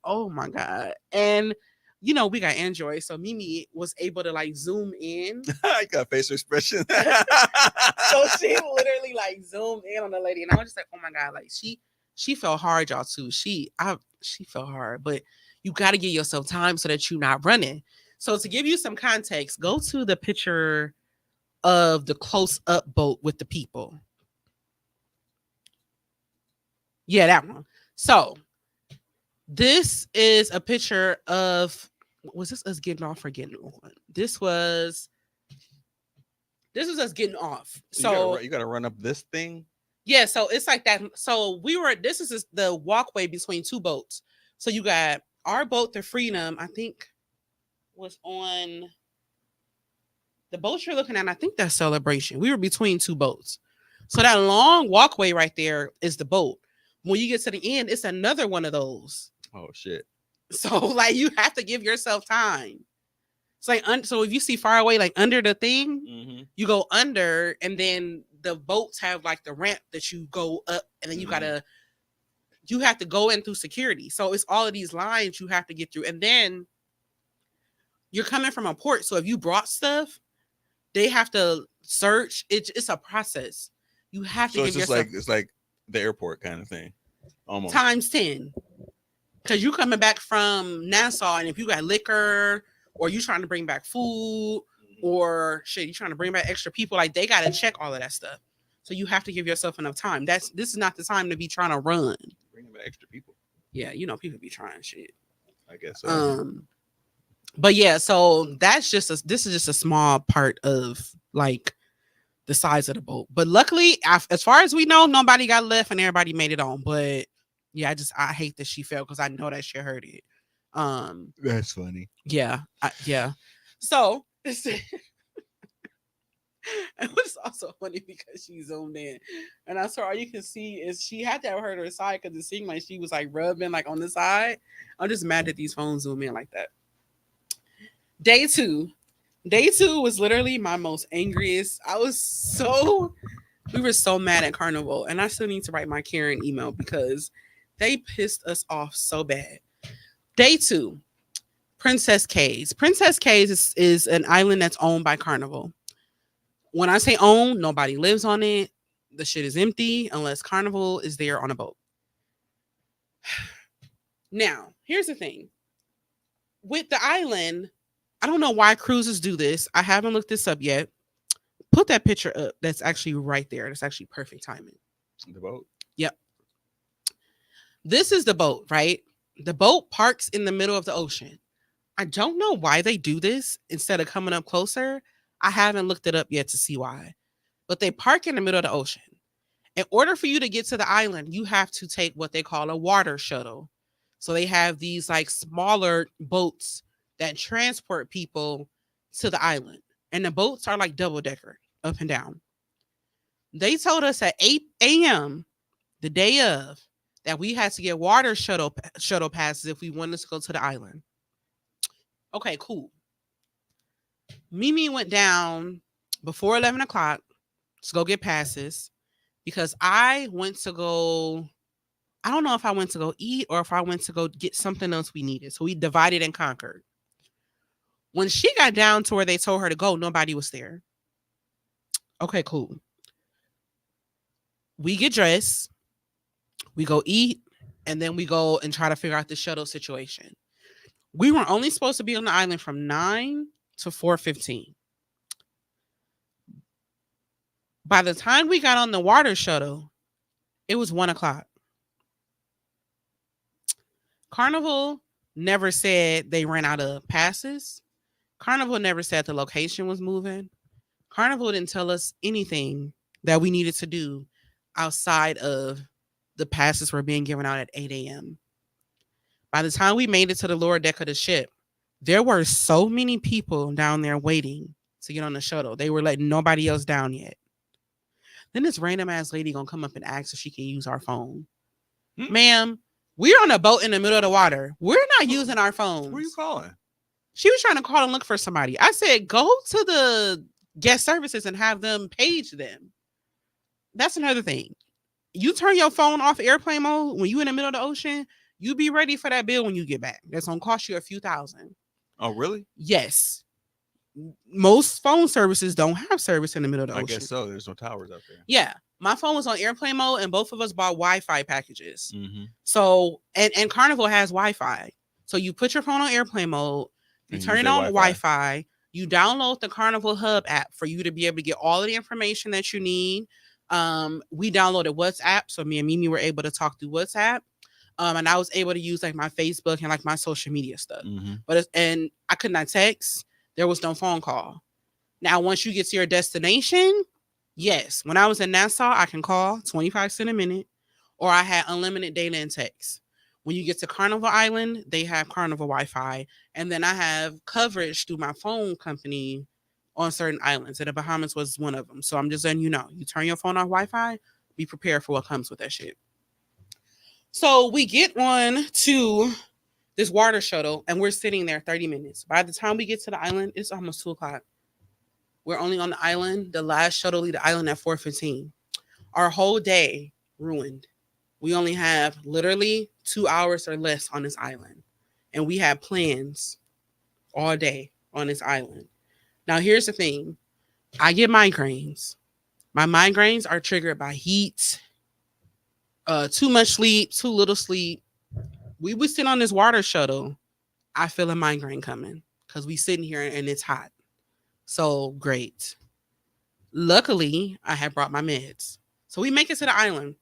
oh my god!" And you know, we got Android, so Mimi was able to like zoom in. I got facial expression. So she literally like zoomed in on the lady, and I was just like, "Oh my god!" Like she fell hard, y'all too. She fell hard, but you got to give yourself time so that you're not running. So to give you some context, go to the picture of the close up boat with the people. Yeah, that one. So this is a picture of was this us getting off or getting on? This was us getting off. So you gotta run up this thing. yeah, so it's like that. So this is the walkway between two boats. So you got our boat, the Freedom, I think was on the boat you're looking at. I think that's Celebration. We were between two boats. So that long walkway right there is the boat. When you get to the end, it's another one of those. Oh shit. So like you have to give yourself time. It's like so if you see far away, like under the thing, you go under, and then the boats have like the ramp that you go up, and then you have to go in through security. So it's all of these lines you have to get through, and then you're coming from a port. So if you brought stuff, they have to search. It's a process. You have to give yourself. It's like the airport kind of thing, almost times 10. Because you coming back from Nassau, and if you got liquor, or you trying to bring back food, or shit, you trying to bring back extra people, like they gotta check all of that stuff. So you have to give yourself enough time. This is not the time to be trying to run. Bringing back extra people. Yeah, you know people be trying shit. I guess so. But yeah, so this is just a small part of like the size of the boat. But luckily, as far as we know, nobody got left and everybody made it on. But yeah, I hate that she fell because I know that shit hurt it. That's funny. Yeah, yeah. So it was also funny because she zoomed in, and I saw all you can see is she had to have heard her side because it seemed like she was like rubbing like on the side. I'm just mad that these phones zoom in like that. Day two was literally my most angriest. We were so mad at Carnival, and I still need to write my Karen email because they pissed us off so bad. Day 2, Princess Cays. Princess Cays is an island that's owned by Carnival. When I say own, nobody lives on it. The shit is empty unless Carnival is there on a boat. Now, here's the thing. With the island, I don't know why cruises do this. I haven't looked this up yet. Put that picture up. That's actually right there. That's actually perfect timing. The boat? Yep. This is the boat, right? The boat parks in the middle of the ocean. I don't know why they do this instead of coming up closer. I haven't looked it up yet to see why. But they park in the middle of the ocean. In order for you to get to the island, you have to take what they call a water shuttle. So they have these like smaller boats that transport people to the island. And the boats are like double decker up and down. They told us at 8 a.m. the day of that we had to get water shuttle passes if we wanted to go to the island. Okay, cool. Mimi went down before 11 o'clock to go get passes because I went to go. I don't know if I went to go eat or if I went to go get something else we needed. So we divided and conquered. When she got down to where they told her to go, nobody was there. Okay, cool. We get dressed, we go eat, and then we go and try to figure out the shuttle situation. We were only supposed to be on the island from 9 to 4:15. By the time we got on the water shuttle, it was 1 o'clock. Carnival never said they ran out of passes. Carnival never said the location was moving. Carnival didn't tell us anything that we needed to do outside of the passes were being given out at 8 a.m. By the time we made it to the lower deck of the ship, there were so many people down there waiting to get on the shuttle. They were letting nobody else down yet. Then this random ass lady gonna come up and ask if she can use our phone. Ma'am, we're on a boat in the middle of the water. We're not using our phones. Who are you calling? She was trying to call and look for somebody. I said, go to the guest services and have them page them. That's another thing. You turn your phone off airplane mode when you in the middle of the ocean, you be ready for that bill when you get back. That's going to cost you a few thousand. Oh, really? Yes. Most phone services don't have service in the middle of the ocean. I guess so. There's no towers out there. Yeah. My phone was on airplane mode and both of us bought Wi-Fi packages. Mm-hmm. So, and Carnival has Wi-Fi. So you put your phone on airplane mode, you turn it on Wi-Fi, you download the Carnival Hub app for you to be able to get all of the information that you need. We downloaded WhatsApp, so me and Mimi were able to talk through WhatsApp. And I was able to use like my Facebook and like my social media stuff. Mm-hmm. And I could not text. There was no phone call. Now, once you get to your destination, yes. When I was in Nassau, I can call 25 cents a minute, or I had unlimited data and text. When you get to Carnival Island, they have Carnival Wi-Fi. And then I have coverage through my phone company on certain islands. And the Bahamas was one of them. So I'm just letting you know. You turn your phone off Wi-Fi, be prepared for what comes with that shit. So we get on to this water shuttle, and we're sitting there 30 minutes. By the time we get to the island, it's almost 2 o'clock. We're only on the island. The last shuttle leave the island at 4:15. Our whole day ruined. We only have literally 2 hours or less on this island. And we have plans all day on this island. Now, here's the thing. I get migraines. My migraines are triggered by heat, too much sleep, too little sleep. We would sit on this water shuttle. I feel a migraine coming because we sitting here and it's hot. So great. Luckily, I had brought my meds. So we make it to the island.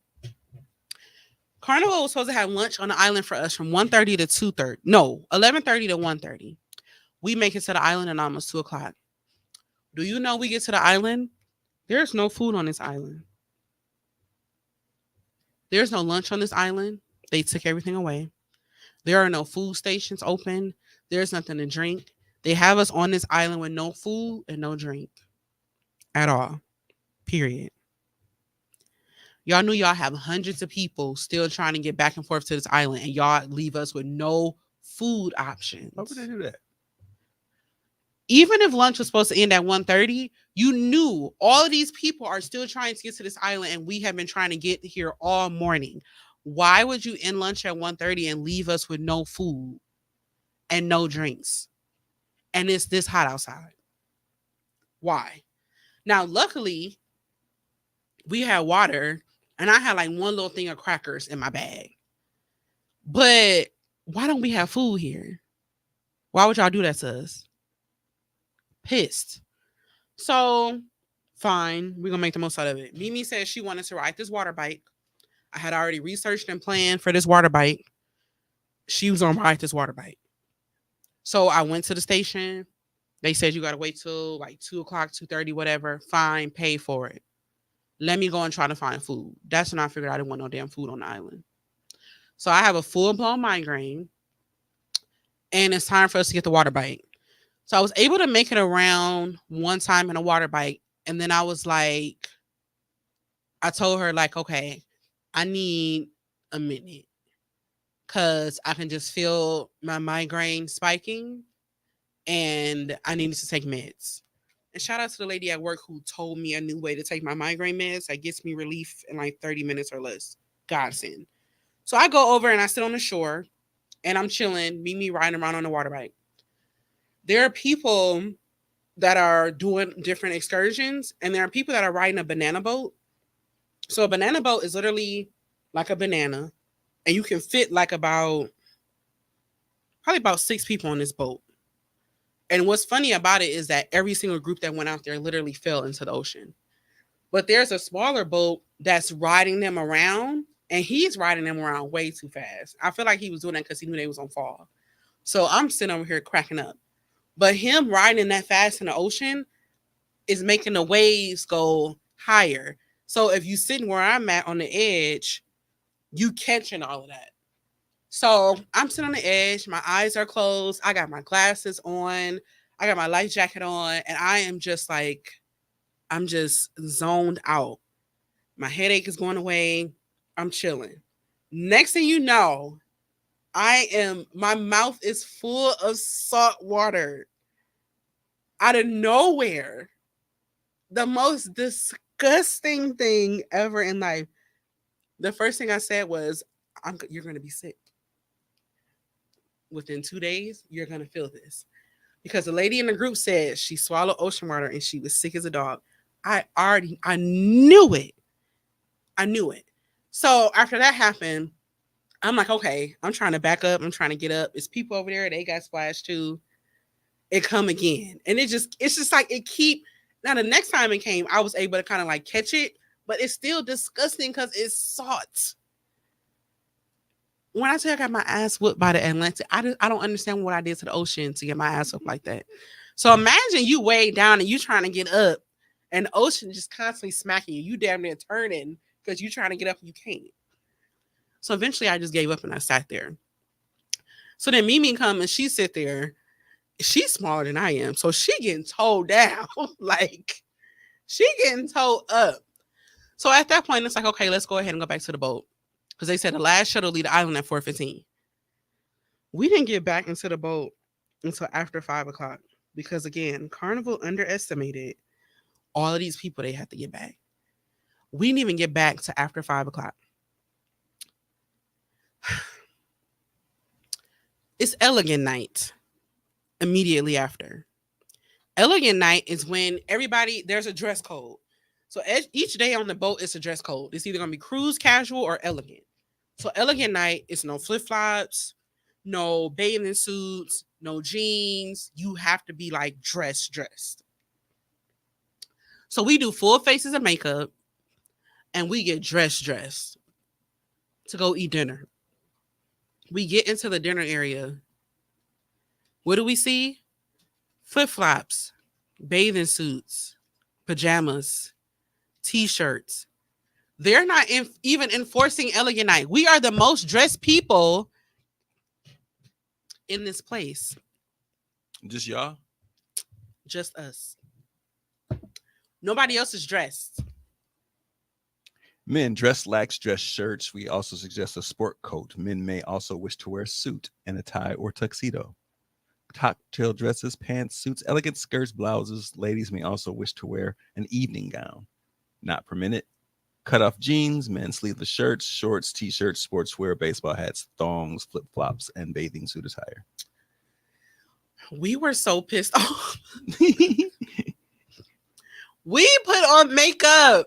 Carnival was supposed to have lunch on the island for us from 1:30 to 2:30. No, 11:30 to 1:30. We make it to the island at almost 2 o'clock. Do you know we get to the island? There's no food on this island. There's no lunch on this island. They took everything away. There are no food stations open. There's nothing to drink. They have us on this island with no food and no drink at all. Period. Y'all knew y'all have hundreds of people still trying to get back and forth to this island, and y'all leave us with no food options. Why would they do that? Even if lunch was supposed to end at 1:30, you knew all of these people are still trying to get to this island, and we have been trying to get here all morning. Why would you end lunch at 1:30 and leave us with no food and no drinks? And it's this hot outside. Why? Now, luckily, we had water, and I had like one little thing of crackers in my bag. But why don't we have food here? Why would y'all do that to us? Pissed. So, fine. We're going to make the most out of it. Mimi said she wanted to ride this water bike. I had already researched and planned for this water bike. She was going to ride this water bike. So, I went to the station. They said you got to wait till like 2 o'clock, 2:30, whatever. Fine. Pay for it. Let me go and try to find food. That's when I figured I didn't want no damn food on the island. So, I have a full-blown migraine. And it's time for us to get the water bike. So I was able to make it around one time in a water bike. And then I was like, I told her like, okay, I need a minute because I can just feel my migraine spiking and I needed to take meds. And shout out to the lady at work who told me a new way to take my migraine meds that gets me relief in like 30 minutes or less. Godsend. So I go over and I sit on the shore and I'm chilling, me riding around on a water bike. There are people that are doing different excursions and there are people that are riding a banana boat. So a banana boat is literally like a banana and you can fit like probably about 6 people on this boat. And what's funny about it is that every single group that went out there literally fell into the ocean. But there's a smaller boat that's riding them around, and he's riding them around way too fast. I feel like he was doing that because he knew they was on fall. So I'm sitting over here cracking up. But him riding that fast in the ocean is making the waves go higher. So if you sitting where I'm at on the edge, you catching all of that. So I'm sitting on the edge. My eyes are closed. I got my glasses on. I got my life jacket on. And I am just like, I'm just zoned out. My headache is going away. I'm chilling. Next thing you know, my mouth is full of salt water. Out of nowhere. The most disgusting thing ever in life. The first thing I said was, you're going to be sick. Within 2 days, you're going to feel this. Because the lady in the group said she swallowed ocean water and she was sick as a dog. I knew it. I knew it. So after that happened, I'm like, okay, I'm trying to back up. I'm trying to get up. It's people over there. They got splashed too. It come again. And it's just like now the next time it came, I was able to kind of like catch it, but it's still disgusting because it's salt. When I tell you I got my ass whooped by the Atlantic, I don't understand what I did to the ocean to get my ass up like that. So imagine you way down and you trying to get up and the ocean just constantly smacking you. You damn near turning because you trying to get up and you can't. So eventually I just gave up and I sat there. So then Mimi come and she sit there. She's smaller than I am. So she getting towed down. Like she getting towed up. So at that point, it's like, okay, let's go ahead and go back to the boat. Because they said the last shuttle leave the island at 4:15. We didn't get back into the boat until after 5 o'clock. Because again, Carnival underestimated all of these people they had to get back. We didn't even get back to after 5 o'clock. It's Elegant Night immediately after. Elegant Night is when there's a dress code. So each day on the boat is a dress code. It's either going to be cruise casual or elegant. So Elegant Night is no flip-flops, no bathing suits, no jeans. You have to be like dressed. So we do full faces of makeup and we get dressed to go eat dinner. We get into the dinner area. What do we see? Flip-flops, bathing suits, pajamas, t-shirts. They're not even enforcing Elegant Night. We are the most dressed people in this place. Just y'all? Just us. Nobody else is dressed. Men dress slacks, dress shirts. We also suggest a sport coat. Men may also wish to wear a suit and a tie or tuxedo. Cocktail dresses, pants, suits, elegant skirts, blouses. Ladies may also wish to wear an evening gown. Not permitted. Cut off jeans, men sleeveless shirts, shorts, t-shirts, sportswear, baseball hats, thongs, flip-flops, and bathing suit attire. We were so pissed off. We put on makeup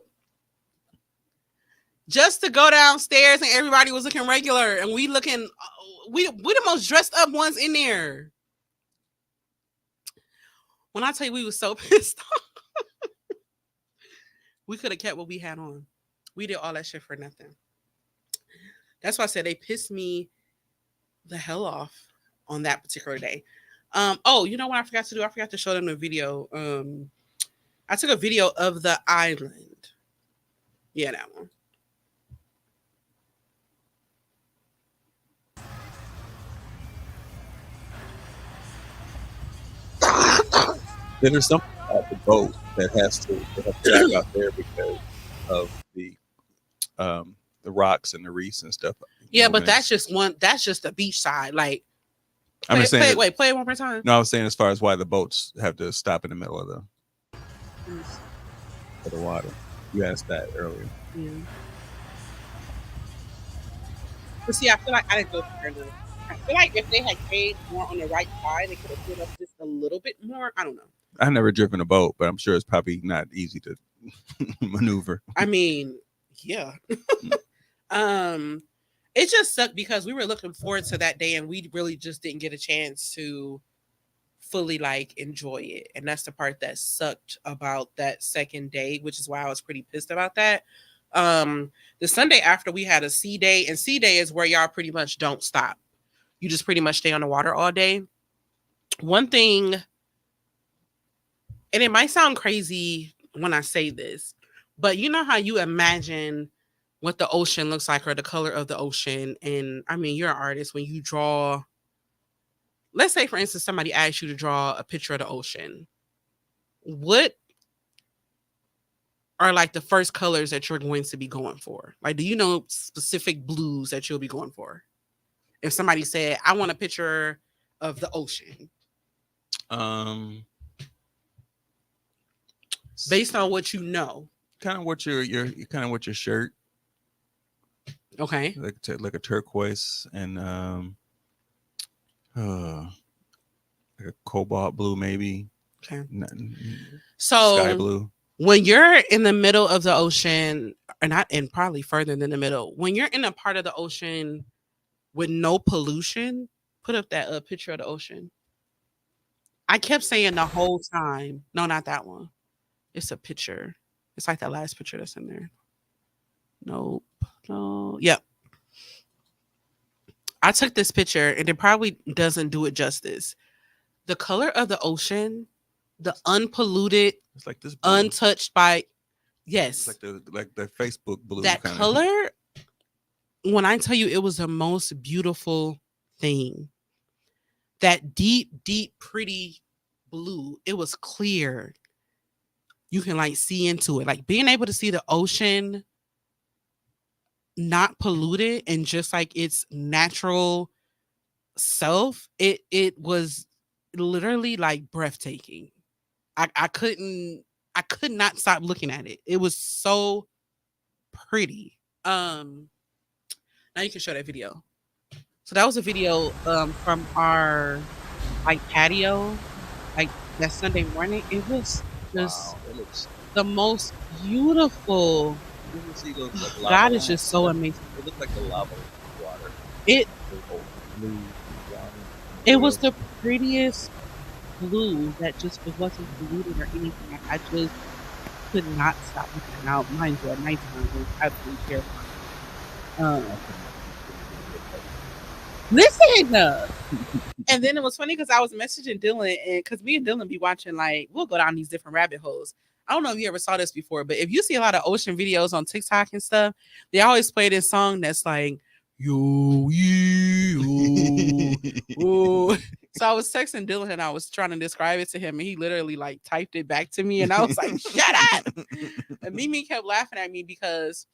just to go downstairs and everybody was looking regular and we the most dressed up ones in there. When I tell you we were so pissed off, we could have kept what we had on. We did all that shit for nothing. That's why I said they pissed me the hell off on that particular day. Oh, you know what I forgot to do? I forgot to show them the video. I took a video of the island. Yeah, that one. There's something about the boat that has to drive out there because of the rocks and the reefs and stuff. Yeah, but that's just the beach side. Like, I'm just saying. Play it one more time. No, I was saying as far as why the boats have to stop in the middle of the water. You asked that earlier. Yeah. But see, I feel like I didn't go further. I feel like if they had stayed more on the right side, they could have filled up just a little bit more. I don't know. I've never driven a boat, but I'm sure it's probably not easy to maneuver. I mean, yeah. It just sucked because we were looking forward to that day and we really just didn't get a chance to fully like enjoy it. And that's the part that sucked about that second day, which is why I was pretty pissed about that. The Sunday after, we had a sea day, and sea day is where y'all pretty much don't stop. You just pretty much stay on the water all day. One thing, and it might sound crazy when I say this, but you know how you imagine what the ocean looks like or the color of the ocean. And I mean, you're an artist. When you draw, let's say for instance, somebody asks you to draw a picture of the ocean. What are like the first colors that you're going to be going for? Like, do you know specific blues that you'll be going for? If somebody said, I want a picture of the ocean. Based on what you know. Kind of what your shirt. Okay. Like a turquoise and like a cobalt blue maybe. Okay. So sky blue. When you're in the middle of the ocean, or not, and probably further than the middle, when you're in a part of the ocean with no pollution, put up that picture of the ocean. I kept saying the whole time, no, not that one. It's a picture. It's like that last picture that's in there. Nope. No. Yep. I took this picture and it probably doesn't do it justice. The color of the ocean, the unpolluted, it's like this blue. Untouched by, yes. It's like the Facebook blue. That kinda. Color, when I tell you it was the most beautiful thing. That deep, deep, pretty blue. It was clear. You can like see into it. Like being able to see the ocean not polluted and just like its natural self, it was literally like breathtaking. I could not stop looking at it. It was so pretty. Now you can show that video. So that was a video from our like patio, like that Sunday morning. It was just the most beautiful. God is just so amazing. It looked like the lava water. It was the prettiest blue that just wasn't polluted or anything. I just could not stop looking out. Mind you, at nighttime it was absolutely terrifying. Listen, and then it was funny because I was messaging Dylan, and because me and Dylan be watching, like, we'll go down these different rabbit holes. I don't know if you ever saw this before, but if you see a lot of ocean videos on TikTok and stuff, they always play this song that's like, yo, yo. So I was texting Dylan and I was trying to describe it to him, and he literally like typed it back to me, and I was like, shut up. And Mimi kept laughing at me because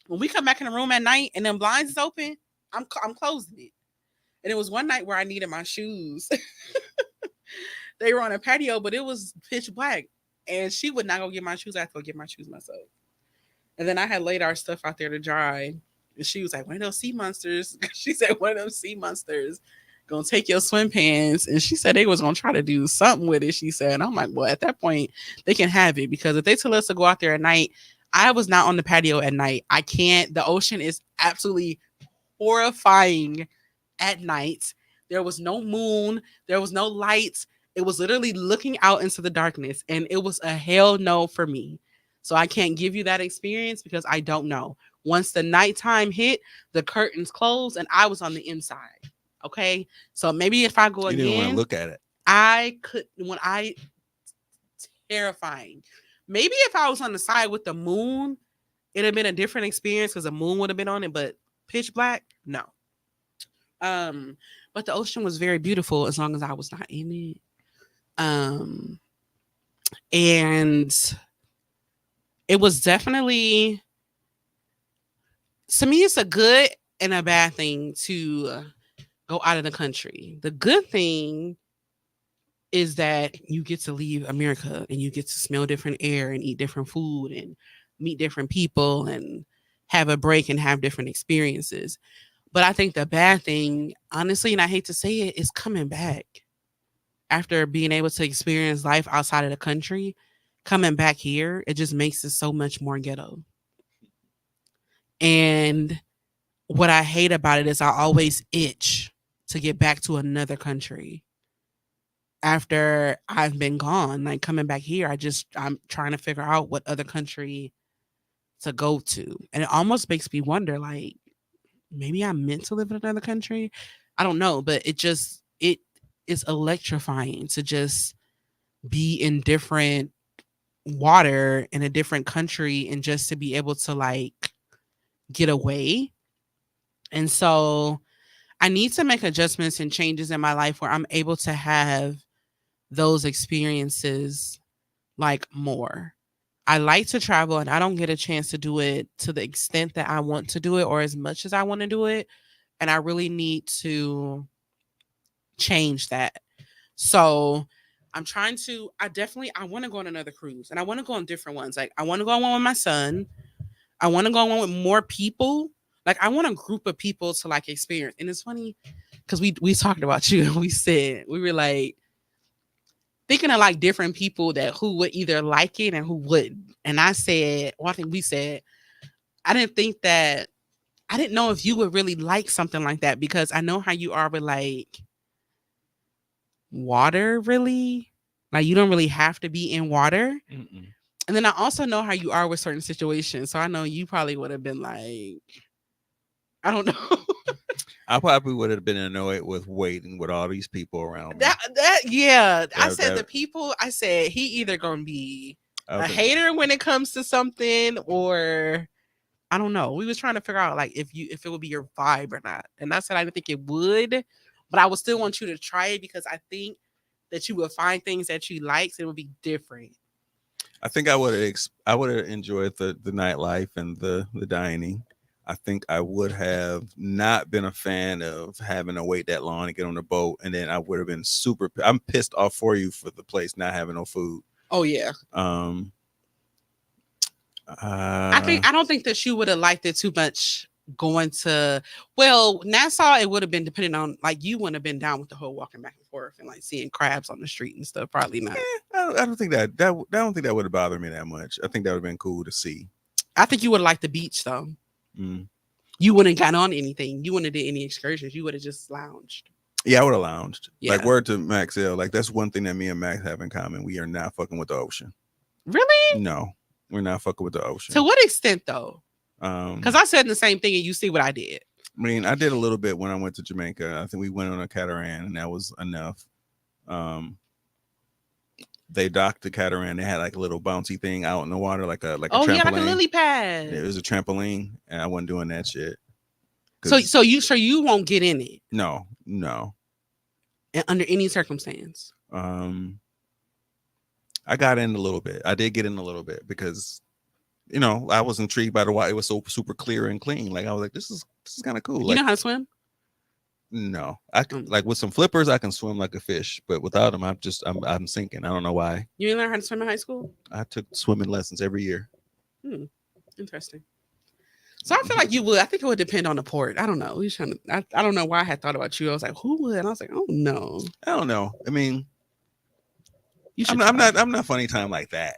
when we come back in the room at night and them blinds is open, I'm closing it. And it was one night where I needed my shoes. They were on a patio, but it was pitch black. And she would not go get my shoes. I had to go get my shoes myself. And then I had laid our stuff out there to dry. And she was like, one of those sea monsters. She said, one of those sea monsters gonna take your swim pants. And she said they was gonna try to do something with it, she said. And I'm like, well, at that point, they can have it. Because if they tell us to go out there at night, I was not on the patio at night. I can't. The ocean is absolutely horrifying at night. There was no moon. There was no lights. It was literally looking out into the darkness, and it was a hell no for me. So I can't give you that experience because I don't know. Once the nighttime hit, the curtains closed, and I was on the inside. Okay, so maybe if I go again, you didn't want to look at it. I could. Terrifying. Maybe if I was on the side with the moon, it'd have been a different experience because the moon would have been on it. But pitch black, no. But the ocean was very beautiful as long as I was not in it. And it was definitely to me, it's a good and a bad thing to go out of the country. The good thing is that you get to leave America and you get to smell different air and eat different food and meet different people and have a break and have different experiences. But I think the bad thing, honestly, and I hate to say it, is coming back after being able to experience life outside of the country. Coming back here, it just makes it so much more ghetto. And what I hate about it is I always itch to get back to another country after I've been gone. Like coming back here, I'm trying to figure out what other country to go to. And it almost makes me wonder, like, maybe I'm meant to live in another country. I don't know, but it is electrifying to just be in different water in a different country and just to be able to like get away. And so I need to make adjustments and changes in my life where I'm able to have those experiences like more. I like to travel and I don't get a chance to do it to the extent that I want to do it or as much as I want to do it. And I really need to change that. So I want to go on another cruise and I want to go on different ones. Like I want to go on one with my son. I want to go on one with more people. Like I want a group of people to like experience. And it's funny because we talked about you and we were like thinking of like different people who would either like it and who wouldn't. And I think we said, I didn't know if you would really like something like that because I know how you are with like water, really. Like you don't really have to be in water. Mm-mm. And then I also know how you are with certain situations. So I know you probably would have been like, I don't know. I probably would have been annoyed with waiting with all these people around me. I said he either gonna be a hater when it comes to something or I don't know. We was trying to figure out like if it would be your vibe or not. And I said I didn't think it would, but I would still want you to try it because I think that you would find things that you like, so it would be different. I think I would have enjoyed the nightlife and the dining. I think I would have not been a fan of having to wait that long to get on the boat, and then I would have been I'm pissed off for you for the place not having no food. Oh yeah. I don't think that you would have liked it too much going to Nassau. It would have been depending on like you wouldn't have been down with the whole walking back and forth and like seeing crabs on the street and stuff. Probably not. I don't think that would have bothered me that much. I think that would have been cool to see. I think you would have liked the beach though. Mm. You wouldn't got on anything. You wouldn't have did any excursions. You would have just lounged. Yeah, I would have lounged. Yeah. Like word to Max L. Like that's one thing that me and Max have in common. We are not fucking with the ocean. Really? No, we're not fucking with the ocean. To what extent though? Because I said the same thing and you see what I did. I mean, I did a little bit when I went to Jamaica. I think we went on a catamaran and that was enough. They docked the catamaran. They had like a little bouncy thing out in the water, like a trampoline. Yeah, like a lily pad. It was a trampoline, and I wasn't doing that shit. So you won't get in it? No. And under any circumstance. I got in a little bit. I did get in a little bit because, I was intrigued by the water. It was so super clear and clean. Like I was like, this is kind of cool. You know how to swim? No, I can like with some flippers, I can swim like a fish, but without them, I'm sinking. I don't know why. You didn't learn how to swim in high school? I took swimming lessons every year. Interesting. So I feel like you would. I think it would depend on the port. I don't know. I don't know why I had thought about you. I was like, who would? And I was like, oh no. I don't know. I mean, I'm not funny time like that.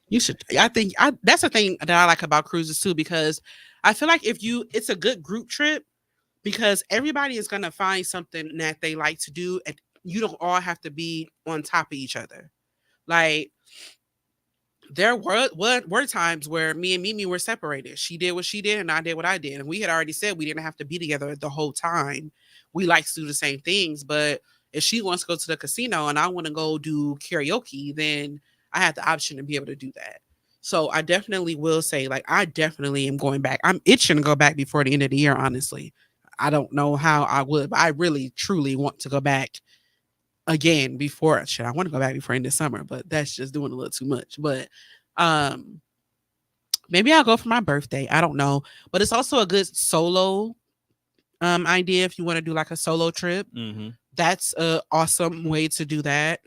You should. I think that's the thing that I like about cruises too, because I feel like it's a good group trip. Because everybody is going to find something that they like to do. And you don't all have to be on top of each other. Like, there were times where me and Mimi were separated. She did what she did and I did what I did. And we had already said we didn't have to be together the whole time. We like to do the same things. But if she wants to go to the casino and I want to go do karaoke, then I have the option to be able to do that. So I definitely will say, like, I definitely am going back. I'm itching to go back before the end of the year, honestly. I don't know how I would, but I really, truly want to go back again before. I want to go back before end of summer, but that's just doing a little too much. But Maybe I'll go for my birthday. I don't know, but it's also a good solo idea if you want to do like a solo trip. Mm-hmm. That's a awesome way to do that.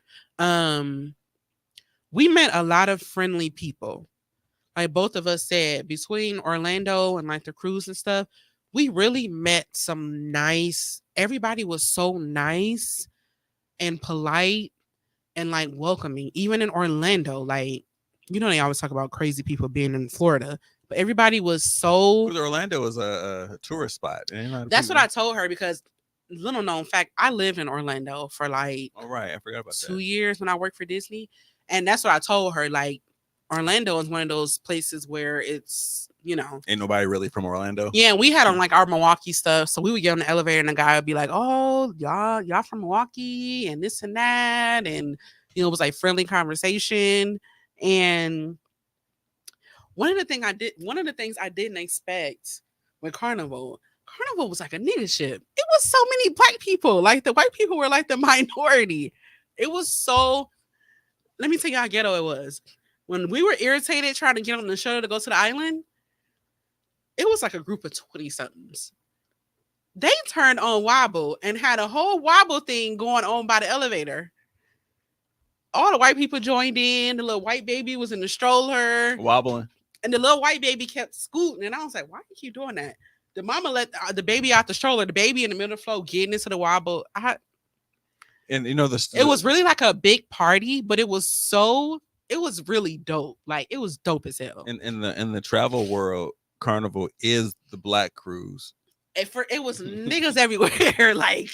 We met a lot of friendly people. Like both of us said, between Orlando and like the cruise and stuff, we really met some nice. Everybody was so nice and polite and like welcoming. Even in Orlando, like they always talk about crazy people being in Florida, but everybody was so. Because Orlando is a tourist spot. That's what I told her because little known fact, I lived in Orlando for like Oh right, I forgot about 2 that. years when I worked for Disney, and that's what I told her. Like Orlando is one of those places where it's Ain't nobody really from Orlando. Yeah, we had on like our Milwaukee stuff, so we would get on the elevator and the guy would be like, "Oh, y'all from Milwaukee and this and that," and it was like friendly conversation. And one of the things I didn't expect with Carnival was like a nigga ship. It was so many black people. Like the white people were like the minority. It was so. Let me tell you how ghetto it was. When we were irritated trying to get on the shuttle to go to the island, it was like a group of 20-somethings. They turned on Wobble and had a whole Wobble thing going on by the elevator. All the white people joined in. The little white baby was in the stroller. Wobbling. And the little white baby kept scooting. And I was like, why do you keep doing that? The mama let the baby out the stroller. The baby in the middle of the floor getting into the Wobble. And it was really like a big party, but it was really dope. Like it was dope as hell. In the travel world, Carnival is the black cruise. It was niggas everywhere, like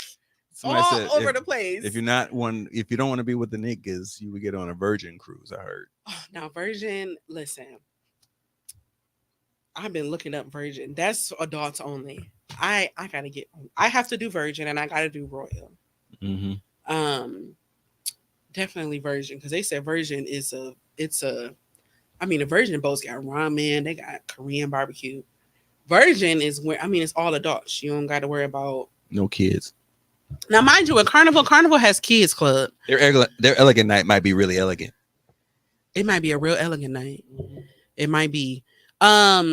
all over the place. If you don't want to be with the niggas, you would get on a Virgin cruise. I heard. Now Virgin, listen, I've been looking up Virgin. That's adults only. I have to do Virgin and I gotta do Royal. Mm-hmm. Definitely Virgin because they said Virgin is the Virgin boats got ramen, they got Korean barbecue. Virgin is where it's all adults. You don't got to worry about no kids. Now, mind you, at Carnival has kids club. Their elegant night might be really elegant. It might be a real elegant night. It might be. Our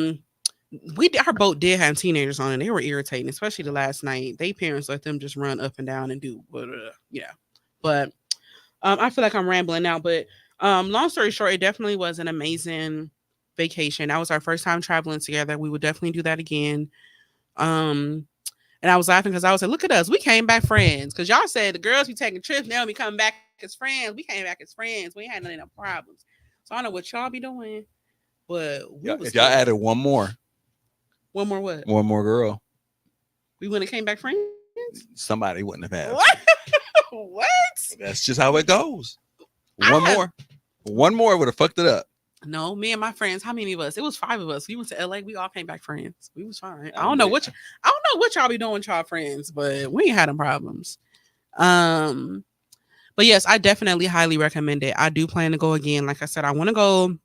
boat did have teenagers on, and they were irritating, especially the last night. They parents let them just run up and down and do yeah. But I feel like I'm rambling now. But long story short, it definitely was an amazing vacation. That was our first time traveling together. We would definitely do that again. And I was laughing because I was like, look at us. We came back friends. Because y'all said the girls be taking trips. Now we coming back as friends. We came back as friends. We ain't had none of them problems. So I don't know what y'all be doing. But if y'all added one more what? One more girl. We wouldn't have came back friends? Somebody wouldn't have had. What? That's just how it goes. One more would have fucked it up. No, me and my friends. How many of us? It was 5 of us. We went to LA. We all came back friends. We was fine. I don't know what y'all be doing with y'all friends, but we ain't had them problems. But yes, I definitely highly recommend it. I do plan to go again. Like I said, I want to go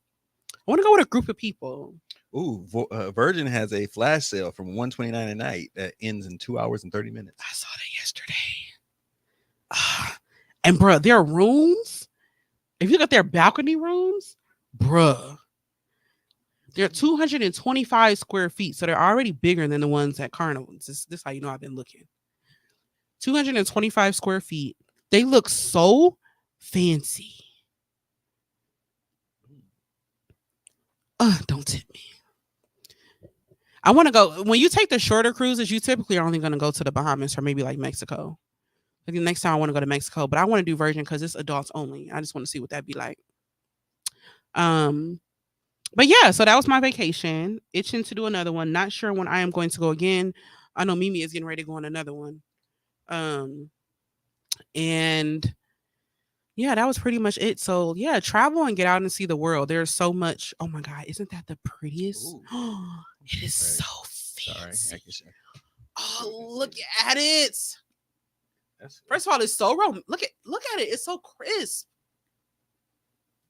with a group of people. Ooh, Virgin has a flash sale from $129 a night that ends in 2 hours and 30 minutes. I saw that yesterday. And bruh, their rooms, if you look at their balcony rooms, bruh, they're 225 square feet. So they're already bigger than the ones at Carnival. This is how you know I've been looking. 225 square feet. They look so fancy. Don't tip me. I want to go. When you take the shorter cruises, you typically are only going to go to the Bahamas or maybe like Mexico. Like the next time I want to go to Mexico, but I want to do Virgin because it's adults only. I just want to see what that'd be like. But yeah, so that was my vacation. Itching to do another one. Not sure when I am going to go again. I know Mimi is getting ready to go on another one. And yeah, that was pretty much it. So yeah, travel and get out and see the world. There's so much. Oh my God, isn't that the prettiest? It is so fancy. Sorry. Oh, look at it. First of all, it's so look at it. It's so crisp.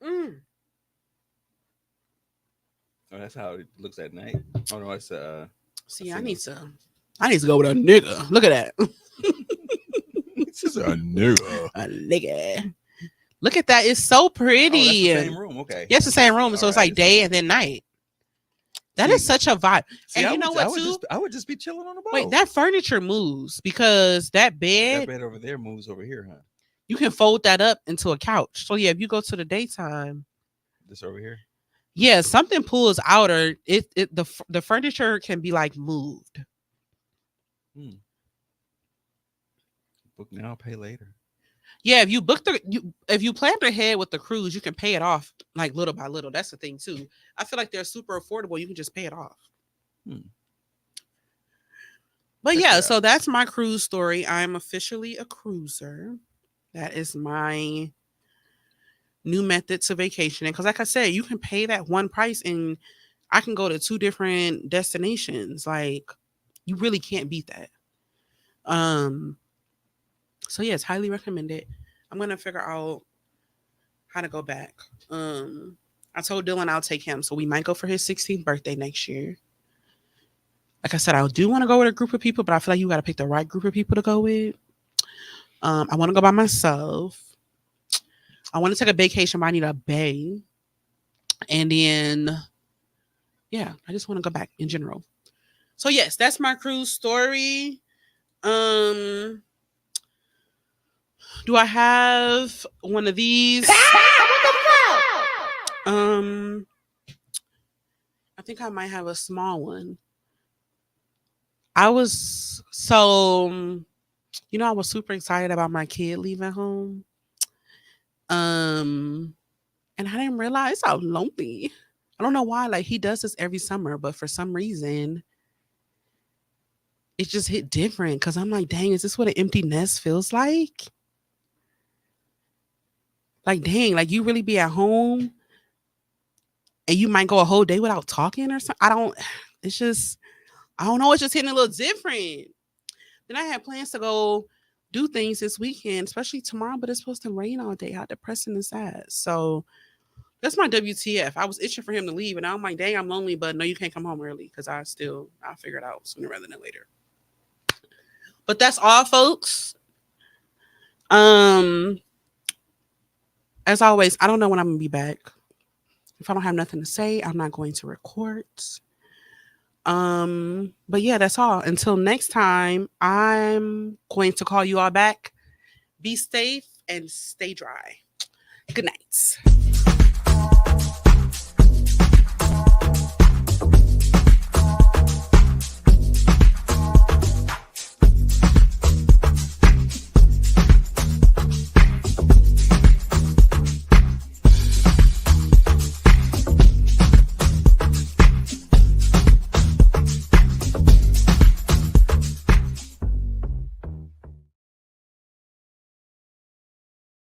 Oh, that's how it looks at night. Oh no, it's See, I need to go with a nigga. Look at that. This is a nigga. A nigga. Look at that. It's so pretty. Oh, that's the same room. Okay. Yes, the same room. So it's like day and then night. That is such a vibe. See, And you know what, too? I would just be chilling on the boat. Wait, that furniture moves because that bed over there moves over here, huh? you can fold that up into a couch. So yeah, if you go to the daytime, this over here. Yeah, something pulls out, or the furniture can be like moved. Book now, pay later. Yeah, if you book if you plan ahead with the cruise, you can pay it off like little by little. That's the thing too. I feel like they're super affordable. You can just pay it off. But yeah, so that's my cruise story. I'm officially a cruiser. That is my new method to vacationing. Because like I said, you can pay that one price and I can go to 2 different destinations. Like, you really can't beat that. So yes, highly recommended. I'm gonna figure out how to go back. I told Dylan I'll take him, so we might go for his 16th birthday next year. Like I said, I do want to go with a group of people, but I feel like you got to pick the right group of people to go with. I want to go by myself. I want to take a vacation, but I need a bay. And then, yeah, I just want to go back in general. So yes, that's my cruise story. Do I have one of these? What the fuck? I think I might have a small one. I was super excited about my kid leaving home. And I didn't realize how lonely. I don't know why. Like, he does this every summer, but for some reason, it just hit different. Cause I'm like, dang, is this what an empty nest feels like? Like, dang, like you really be at home and you might go a whole day without talking or something. I don't know. It's just hitting a little different. Then I had plans to go do things this weekend, especially tomorrow, but it's supposed to rain all day. How depressing is that? So that's my WTF. I was itching for him to leave, and I'm like, dang, I'm lonely, but no, you can't come home early because I'll figure it out sooner rather than later. But that's all, folks. As always, I don't know when I'm gonna be back. If I don't have nothing to say, I'm not going to record. But yeah, that's all. Until next time, I'm going to call you all back. Be safe and stay dry. Good night.